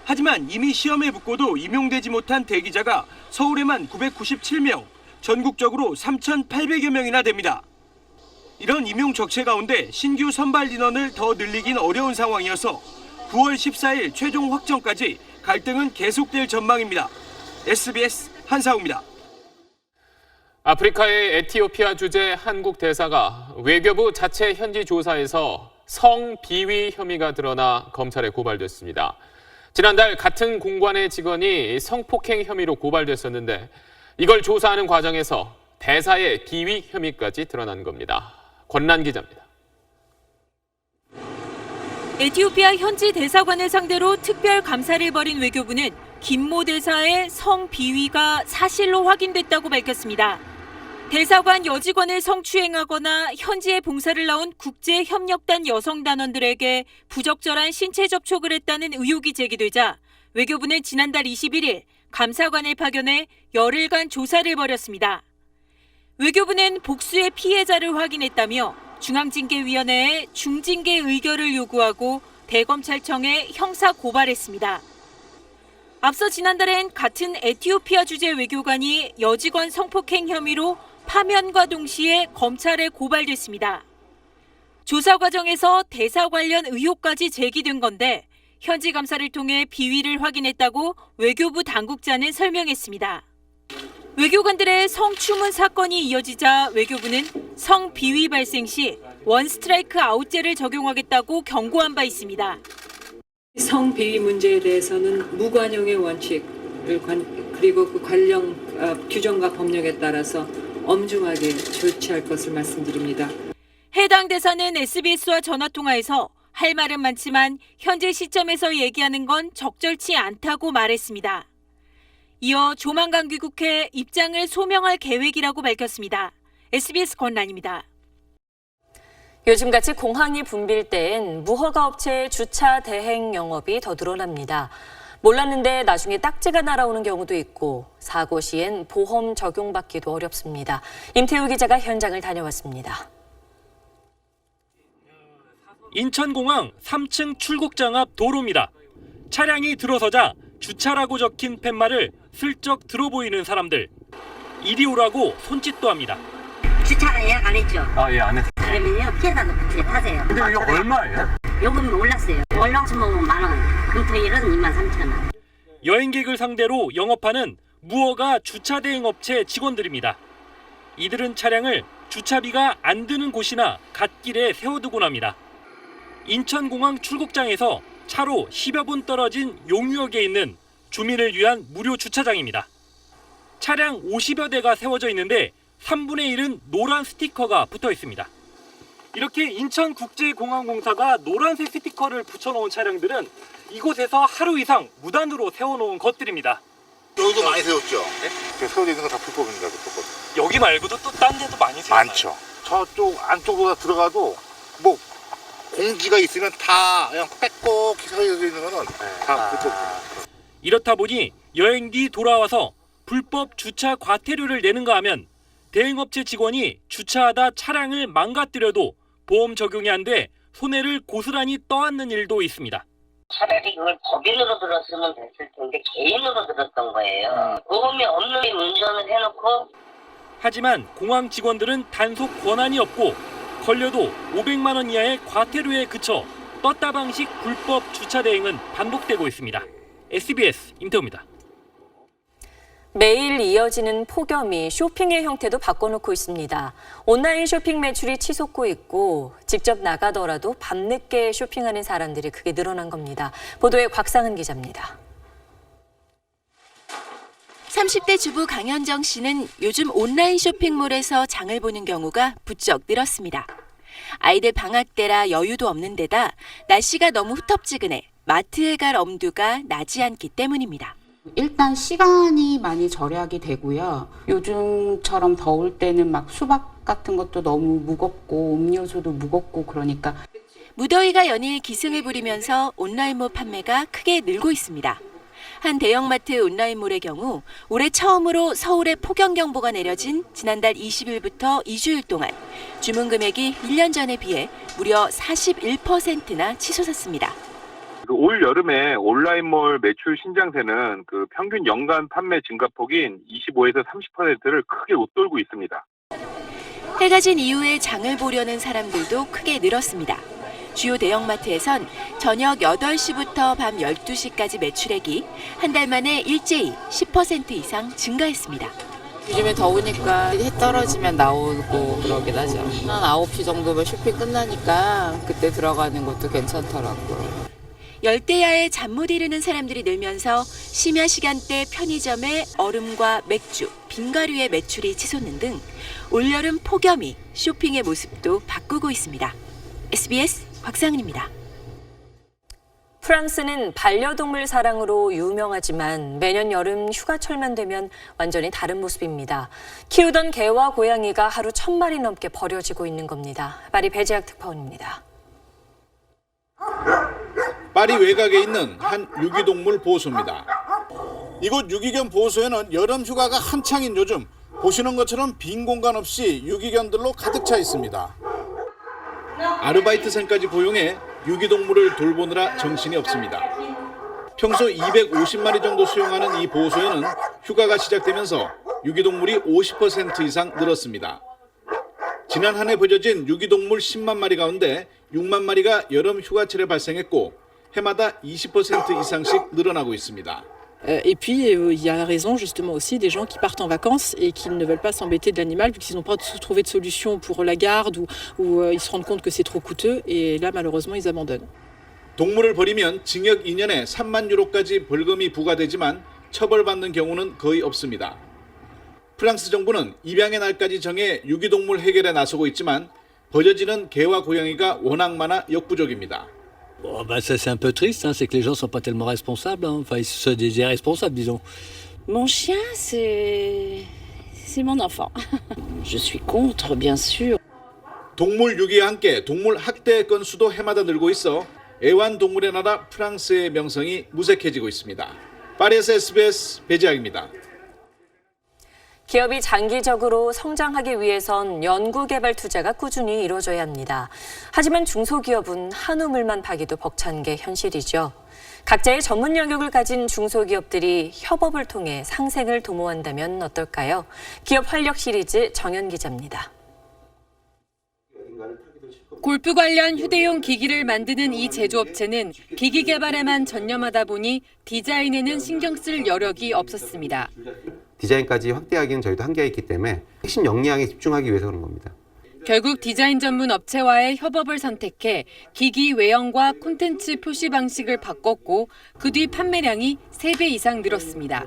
하지만 이미 시험에 붙고도 임용되지 못한 대기자가 서울에만 997명, 전국적으로 3,800여 명이나 됩니다. 이런 임용 적체 가운데 신규 선발 인원을 더 늘리긴 어려운 상황이어서 9월 14일 최종 확정까지 갈등은 계속될 전망입니다. SBS 한상우입니다. 아프리카의 에티오피아 주재 한국 대사가 외교부 자체 현지 조사에서 성비위 혐의가 드러나 검찰에 고발됐습니다. 지난달 같은 공관의 직원이 성폭행 혐의로 고발됐었는데 이걸 조사하는 과정에서 대사의 비위 혐의까지 드러난 겁니다. 권란 기자입니다. 에티오피아 현지 대사관을 상대로 특별 감사를 벌인 외교부는 김모 대사의 성비위가 사실로 확인됐다고 밝혔습니다. 대사관 여직원을 성추행하거나 현지에 봉사를 나온 국제협력단 여성단원들에게 부적절한 신체 접촉을 했다는 의혹이 제기되자 외교부는 지난달 21일 감사관을 파견해 열흘간 조사를 벌였습니다. 외교부는 복수의 피해자를 확인했다며 중앙징계위원회에 중징계 의결을 요구하고 대검찰청에 형사 고발했습니다. 앞서 지난달엔 같은 에티오피아 주재 외교관이 여직원 성폭행 혐의로 파면과 동시에 검찰에 고발됐습니다. 조사 과정에서 대사 관련 의혹까지 제기된 건데 현지 감사를 통해 비위를 확인했다고 외교부 당국자는 설명했습니다. 외교관들의 성추문 사건이 이어지자 외교부는 성비위 발생 시 원스트라이크 아웃제를 적용하겠다고 경고한 바 있습니다. 성비위 문제에 대해서는 무관용의 원칙을 그리고 그 관련 규정과 법령에 따라서 엄중하게 조치할 것을 말씀드립니다. 해당 대사는 SBS와 전화통화에서 할 말은 많지만 현재 시점에서 얘기하는 건 적절치 않다고 말했습니다. 이어 조만간 귀국해 입장을 소명할 계획이라고 밝혔습니다. SBS 권란입니다. 요즘같이 공항이 붐빌 때엔 무허가 업체의 주차 대행 영업이 더 늘어납니다. 몰랐는데 나중에 딱지가 날아오는 경우도 있고 사고 시엔 보험 적용받기도 어렵습니다. 임태우 기자가 현장을 다녀왔습니다. 인천공항 3층 출국장 앞 도로입니다. 차량이 들어서자 주차라고 적힌 팻말을 슬쩍 들어보이는 사람들. 이리 오라고 손짓도 합니다. 주차는 예약 안 했죠? 예, 안 했어요. 그러면요, 피해자도 붙게 타세요. 근데 이거 얼마예요? 요금이 올랐어요. 월화수목은 10,000원, 금토일은 23,000원. 여행객을 상대로 영업하는 무허가 주차 대행 업체 직원들입니다. 이들은 차량을 주차비가 안 드는 곳이나 갓길에 세워두곤 합니다. 인천공항 출국장에서 차로 10여 분 떨어진 용유역에 있는 주민을 위한 무료 주차장입니다. 차량 50여 대가 세워져 있는데 3분의 1은 노란 스티커가 붙어 있습니다. 이렇게 인천국제공항공사가 노란색 스티커를 붙여놓은 차량들은 이곳에서 하루 이상 무단으로 세워놓은 것들입니다. 여기도 많이 세웠죠? 네? 세워져 있는 거 다 불법입니다. 여기 말고도 또 딴 데도 많이 세워요. 많죠. 저쪽 안쪽으로 들어가도 뭐 공지가 있으면 다 그냥 빽꼭 세워져 있는 거는 다 불법입니다. 이렇다 보니 여행 뒤 돌아와서 불법 주차 과태료를 내는가 하면 대행업체 직원이 주차하다 차량을 망가뜨려도 보험 적용이 안 돼 손해를 고스란히 떠안는 일도 있습니다. 차라리 그걸 법인으로 들었으면 됐을 텐데 개인으로 들었던 거예요. 보험이 없는 운전을 해놓고. 하지만 공항 직원들은 단속 권한이 없고 걸려도 500만 원 이하의 과태료에 그쳐 떴다방식 불법 주차 대행은 반복되고 있습니다. SBS 임태호입니다. 매일 이어지는 폭염이 쇼핑의 형태도 바꿔놓고 있습니다. 온라인 쇼핑 매출이 치솟고 있고 직접 나가더라도 밤늦게 쇼핑하는 사람들이 크게 늘어난 겁니다. 보도에 곽상은 기자입니다. 30대 주부 강현정 씨는 요즘 온라인 쇼핑몰에서 장을 보는 경우가 부쩍 늘었습니다. 아이들 방학 때라 여유도 없는 데다 날씨가 너무 후텁지근해 마트에 갈 엄두가 나지 않기 때문입니다. 일단 시간이 많이 절약이 되고요. 요즘처럼 더울 때는 막 수박 같은 것도 너무 무겁고 음료수도 무겁고 그러니까. 무더위가 연일 기승을 부리면서 온라인몰 판매가 크게 늘고 있습니다. 한 대형마트 온라인몰의 경우 올해 처음으로 서울에 폭염경보가 내려진 지난달 20일부터 2주일 동안 주문 금액이 1년 전에 비해 무려 41%나 치솟았습니다. 올 여름에 온라인몰 매출 신장세는 그 평균 연간 판매 증가폭인 25에서 30%를 크게 웃돌고 있습니다. 해가 진 이후에 장을 보려는 사람들도 크게 늘었습니다. 주요 대형마트에선 저녁 8시부터 밤 12시까지 매출액이 한 달 만에 일제히 10% 이상 증가했습니다. 요즘에 더우니까 해 떨어지면 나오고 그러긴 하죠. 한 9시 정도면 쇼핑 끝나니까 그때 들어가는 것도 괜찮더라고요. 열대야에 잠 못 이루는 사람들이 늘면서 심야 시간대 편의점의 얼음과 맥주, 빙가류의 매출이 치솟는 등 올여름 폭염이 쇼핑의 모습도 바꾸고 있습니다. SBS 곽상은입니다. 프랑스는 반려동물 사랑으로 유명하지만 매년 여름 휴가철만 되면 완전히 다른 모습입니다. 키우던 개와 고양이가 하루 1000마리 넘게 버려지고 있는 겁니다. 파리 배재학 특파원입니다. 파리 외곽에 있는 한 유기동물 보호소입니다. 이곳 유기견 보호소에는 여름 휴가가 한창인 요즘 보시는 것처럼 빈 공간 없이 유기견들로 가득 차 있습니다. 아르바이트생까지 고용해 유기동물을 돌보느라 정신이 없습니다. 평소 250마리 정도 수용하는 이 보호소에는 휴가가 시작되면서 유기동물이 50% 이상 늘었습니다. 지난 한 해 버려진 유기동물 10만 마리 가운데 6만 마리가 여름 휴가철에 발생했고 해마다 20% 이상씩 늘어나고 있습니다. Et puis, il y a la raison justement aussi des gens qui partent en vacances et qui ne veulent pas s'embêter de l'animal vu qu'ils n'ont pas trouvé de solution pour la garde ou ils se rendent compte que c'est trop coûteux et là malheureusement ils abandonnent. 동물을 버리면 징역 2년에 3만 유로까지 벌금이 부과되지만 처벌받는 경우는 거의 없습니다. 프랑스 정부는 입양의 날까지 정해 유기동물 해결에 나서고 있지만 버려지는 개와 고양이가 워낙 많아 역부족입니다. Bon, bah ça c'est un peu triste, hein, c'est que les gens sont pas tellement responsables, hein. Enfin ils sont des irresponsables disons. Mon chien, c'est mon enfant. Je suis contre, bien sûr. 동물 유기와 함께 동물 학대 건수도 해마다 늘고 있어 애완동물의 나라 프랑스의 명성이 무색해지고 있습니다. 파리에서 SBS 배지학입니다. 기업이 장기적으로 성장하기 위해선 연구개발 투자가 꾸준히 이루어져야 합니다. 하지만 중소기업은 한우물만 파기도 벅찬 게 현실이죠. 각자의 전문 영역을 가진 중소기업들이 협업을 통해 상생을 도모한다면 어떨까요? 기업 활력 시리즈 정연 기자입니다. 골프 관련 휴대용 기기를 만드는 이 제조업체는 기기 개발에만 전념하다 보니 디자인에는 신경 쓸 여력이 없었습니다. 디자인까지 확대하기는 저희도 한계가 있기 때문에 핵심 역량에 집중하기 위해서 그런 겁니다. 결국 디자인 전문 업체와의 협업을 선택해 기기 외형과 콘텐츠 표시 방식을 바꿨고 그 뒤 판매량이 3배 이상 늘었습니다.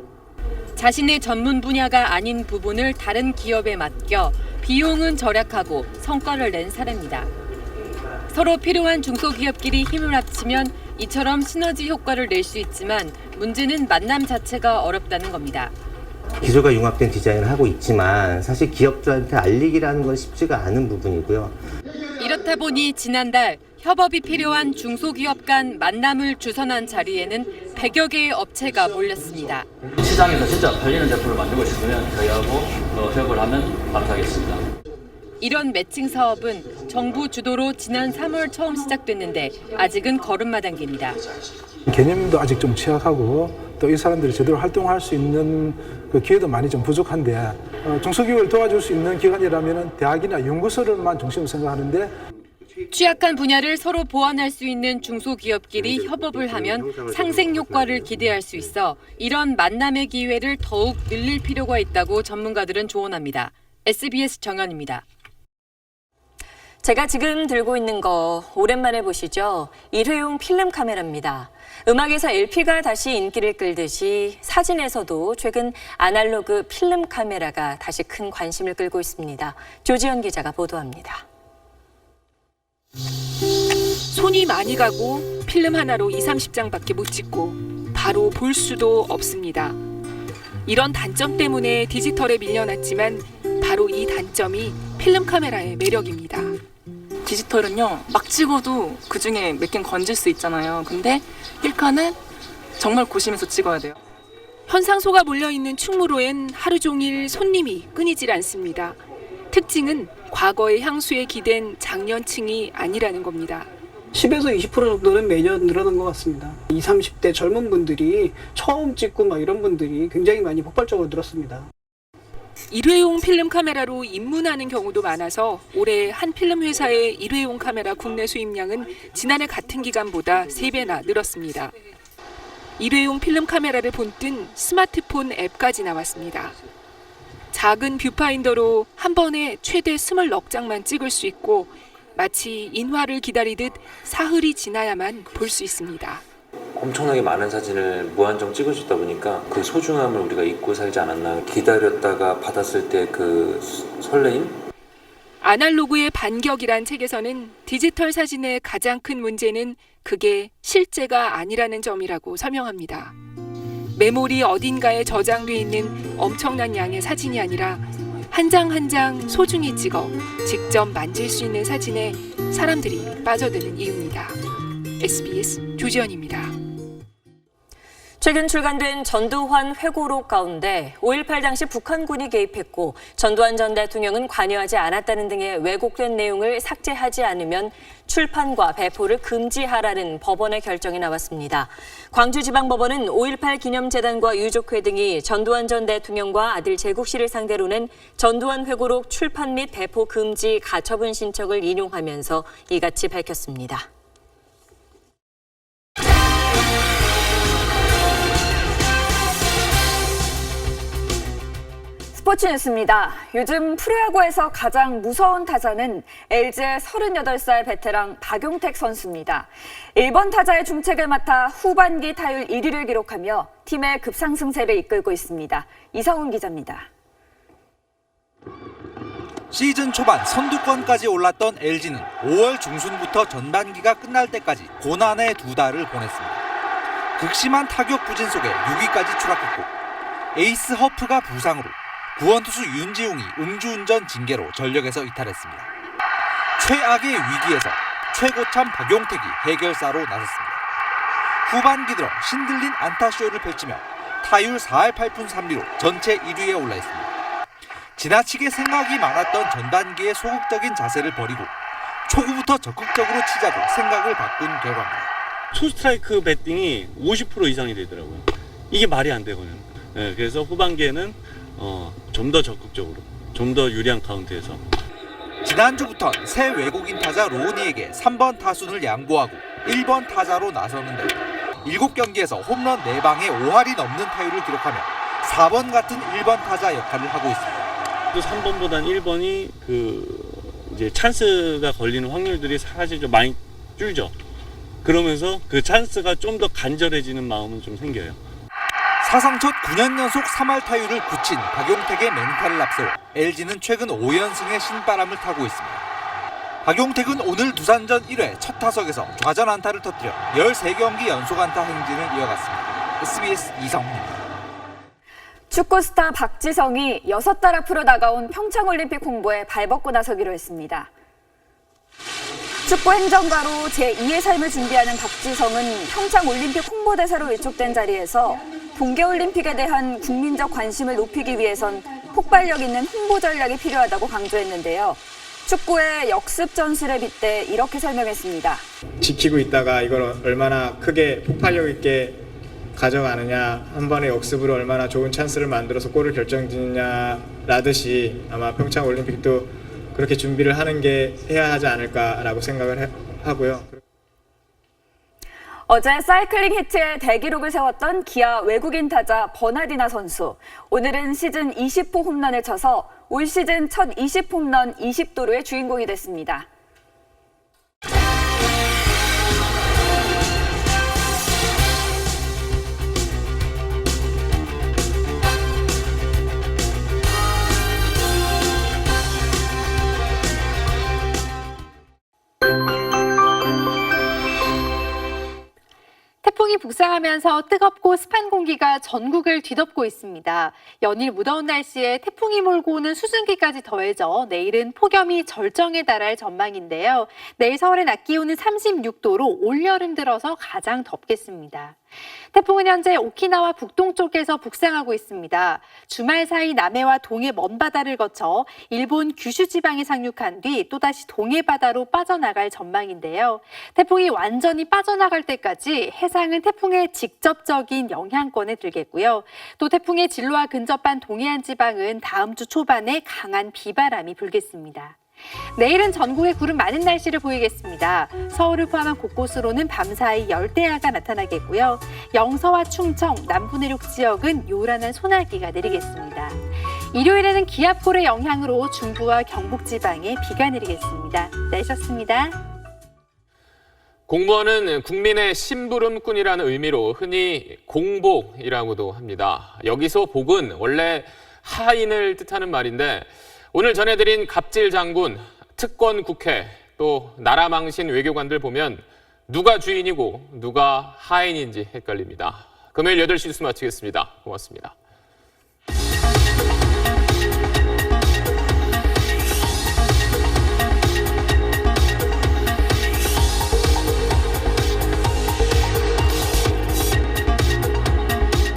자신의 전문 분야가 아닌 부분을 다른 기업에 맡겨 비용은 절약하고 성과를 낸 사례입니다. 서로 필요한 중소기업끼리 힘을 합치면 이처럼 시너지 효과를 낼 수 있지만 문제는 만남 자체가 어렵다는 겁니다. 기술과 융합된 디자인을 하고 있지만 사실 기업들한테 알리기라는 건 쉽지가 않은 부분이고요. 이렇다 보니 지난달 협업이 필요한 중소기업 간 만남을 주선한 자리에는 100여 개의 업체가 몰렸습니다. 시장에서 진짜 팔리는 제품을 만들고 싶으면 저희하고 협업을 하면 감사하겠습니다. 이런 매칭 사업은 정부 주도로 지난 3월 처음 시작됐는데 아직은 걸음마 단계입니다. 개념도 아직 좀 취약하고 또 이 사람들이 제대로 활동할 수 있는 그 기회도 많이 좀 부족한데 중소기업을 도와줄 수 있는 기관이라면 대학이나 연구소를만 중심으로 생각하는데 취약한 분야를 서로 보완할 수 있는 중소기업끼리 협업을 하면 상생 효과를 기대할 수 있어 이런 만남의 기회를 더욱 늘릴 필요가 있다고 전문가들은 조언합니다. SBS 정연입니다. 제가 지금 들고 있는 거 오랜만에 보시죠? 일회용 필름 카메라입니다. 음악에서 LP가 다시 인기를 끌듯이 사진에서도 최근 아날로그 필름 카메라가 다시 큰 관심을 끌고 있습니다. 조지현 기자가 보도합니다. 손이 많이 가고 필름 하나로 20-30장밖에 못 찍고 바로 볼 수도 없습니다. 이런 단점 때문에 디지털에 밀려났지만 바로 이 단점이 필름 카메라의 매력입니다. 디지털은요, 막 찍어도 그중에 몇 개는 건질 수 있잖아요. 근데 1카는 정말 고심해서 찍어야 돼요. 현상소가 몰려있는 충무로엔 하루 종일 손님이 끊이질 않습니다. 특징은 과거의 향수에 기댄 장년층이 아니라는 겁니다. 10에서 20% 정도는 매년 늘어난 것 같습니다. 20, 30대 젊은 분들이 처음 찍고 막 이런 분들이 굉장히 많이 폭발적으로 늘었습니다. 일회용 필름 카메라로 입문하는 경우도 많아서 올해 한 필름 회사의 일회용 카메라 국내 수입량은 지난해 같은 기간보다 3배나 늘었습니다. 일회용 필름 카메라를 본뜬 스마트폰 앱까지 나왔습니다. 작은 뷰파인더로 한 번에 최대 20넉장만 찍을 수 있고 마치 인화를 기다리듯 사흘이 지나야만 볼 수 있습니다. 엄청나게 많은 사진을 무한정 찍을 수 있다 보니까 그 소중함을 우리가 잊고 살지 않았나. 기다렸다가 받았을 때 그 설레임? 아날로그의 반격이란 책에서는 디지털 사진의 가장 큰 문제는 그게 실제가 아니라는 점이라고 설명합니다. 메모리 어딘가에 저장돼 있는 엄청난 양의 사진이 아니라 한 장 한 장 소중히 찍어 직접 만질 수 있는 사진에 사람들이 빠져드는 이유입니다. SBS 조지현입니다. 최근 출간된 전두환 회고록 가운데 5.18 당시 북한군이 개입했고 전두환 전 대통령은 관여하지 않았다는 등의 왜곡된 내용을 삭제하지 않으면 출판과 배포를 금지하라는 법원의 결정이 나왔습니다. 광주지방법원은 5.18 기념재단과 유족회 등이 전두환 전 대통령과 아들 제국 씨를 상대로 낸 전두환 회고록 출판 및 배포 금지 가처분 신청을 인용하면서 이같이 밝혔습니다. 스포츠 뉴스입니다. 요즘 프로야구에서 가장 무서운 타자는 LG의 38살 베테랑 박용택 선수입니다. 1번 타자의 중책을 맡아 후반기 타율 1위를 기록하며 팀의 급상승세를 이끌고 있습니다. 이성훈 기자입니다. 시즌 초반 선두권까지 올랐던 LG는 5월 중순부터 전반기가 끝날 때까지 고난의 2달을 보냈습니다. 극심한 타격 부진 속에 6위까지 추락했고 에이스 허프가 부상으로 구원투수 윤지웅이 음주운전 징계로 전력에서 이탈했습니다. 최악의 위기에서 최고참 박용택이 해결사로 나섰습니다. 후반기 들어 신들린 안타쇼를 펼치며 타율 4할 8푼 3리로 전체 1위에 올라 있습니다. 지나치게 생각이 많았던 전반기의 소극적인 자세를 버리고 초구부터 적극적으로 치자고 생각을 바꾼 결과입니다. 투스트라이크 배팅이 50% 이상이 되더라고요. 이게 말이 안 되거든요. 네, 그래서 후반기에는 좀 더 적극적으로, 좀 더 유리한 카운트에서. 지난주부터 새 외국인 타자 로우니에게 3번 타순을 양보하고 1번 타자로 나서는데 7경기에서 홈런 4방에 5할이 넘는 타율을 기록하며 4번 같은 1번 타자 역할을 하고 있습니다. 또 3번보다는 1번이 이제 찬스가 걸리는 확률들이 사실 좀 많이 줄죠. 그러면서 그 찬스가 좀 더 간절해지는 마음은 좀 생겨요. 사상 첫 9년 연속 3할 타율을 굳힌 박용택의 맹타를 앞세워 LG는 최근 5연승의 신바람을 타고 있습니다. 박용택은 오늘 두산전 1회 첫 타석에서 좌전 안타를 터뜨려 13경기 연속 안타 행진을 이어갔습니다. SBS 이성훈입니다. 축구 스타 박지성이 6달 앞으로 다가온 평창올림픽 홍보에 발벗고 나서기로 했습니다. 축구 행정가로 제2의 삶을 준비하는 박지성은 평창올림픽 홍보대사로 위촉된 자리에서 동계올림픽에 대한 국민적 관심을 높이기 위해선 폭발력 있는 홍보 전략이 필요하다고 강조했는데요. 축구의 역습 전술에 빗대 이렇게 설명했습니다. 지키고 있다가 이걸 얼마나 크게 폭발력 있게 가져가느냐, 한 번의 역습으로 얼마나 좋은 찬스를 만들어서 골을 결정짓느냐라듯이 아마 평창올림픽도 그렇게 준비를 하는 게 해야 하지 않을까라고 생각을 하고요. 어제 사이클링 히트의 대기록을 세웠던 기아 외국인 타자 버나디나 선수. 오늘은 시즌 20호 홈런을 쳐서 올 시즌 첫 20홈런 20도루의 주인공이 됐습니다. 태풍이 북상하면서 뜨겁고 습한 공기가 전국을 뒤덮고 있습니다. 연일 무더운 날씨에 태풍이 몰고 오는 수증기까지 더해져 내일은 폭염이 절정에 달할 전망인데요. 내일 서울의 낮 기온은 36도로 올여름 들어서 가장 덥겠습니다. 태풍은 현재 오키나와 북동쪽에서 북상하고 있습니다. 주말 사이 남해와 동해 먼바다를 거쳐 일본 규슈 지방에 상륙한 뒤 또다시 동해 바다로 빠져나갈 전망인데요. 태풍이 완전히 빠져나갈 때까지 해상은 태풍의 직접적인 영향권에 들겠고요. 또 태풍의 진로와 근접한 동해안 지방은 다음 주 초반에 강한 비바람이 불겠습니다. 내일은 전국에 구름 많은 날씨를 보이겠습니다. 서울을 포함한 곳곳으로는 밤사이 열대야가 나타나겠고요. 영서와 충청, 남부 내륙 지역은 요란한 소나기가 내리겠습니다. 일요일에는 기압골의 영향으로 중부와 경북 지방에 비가 내리겠습니다. 날씨였습니다. 공무원은 국민의 심부름꾼이라는 의미로 흔히 공복이라고도 합니다. 여기서 복은 원래 하인을 뜻하는 말인데 오늘 전해드린 갑질 장군, 특권 국회, 또 나라 망신 외교관들 보면 누가 주인이고 누가 하인인지 헷갈립니다. 금요일 8시 뉴스 마치겠습니다. 고맙습니다.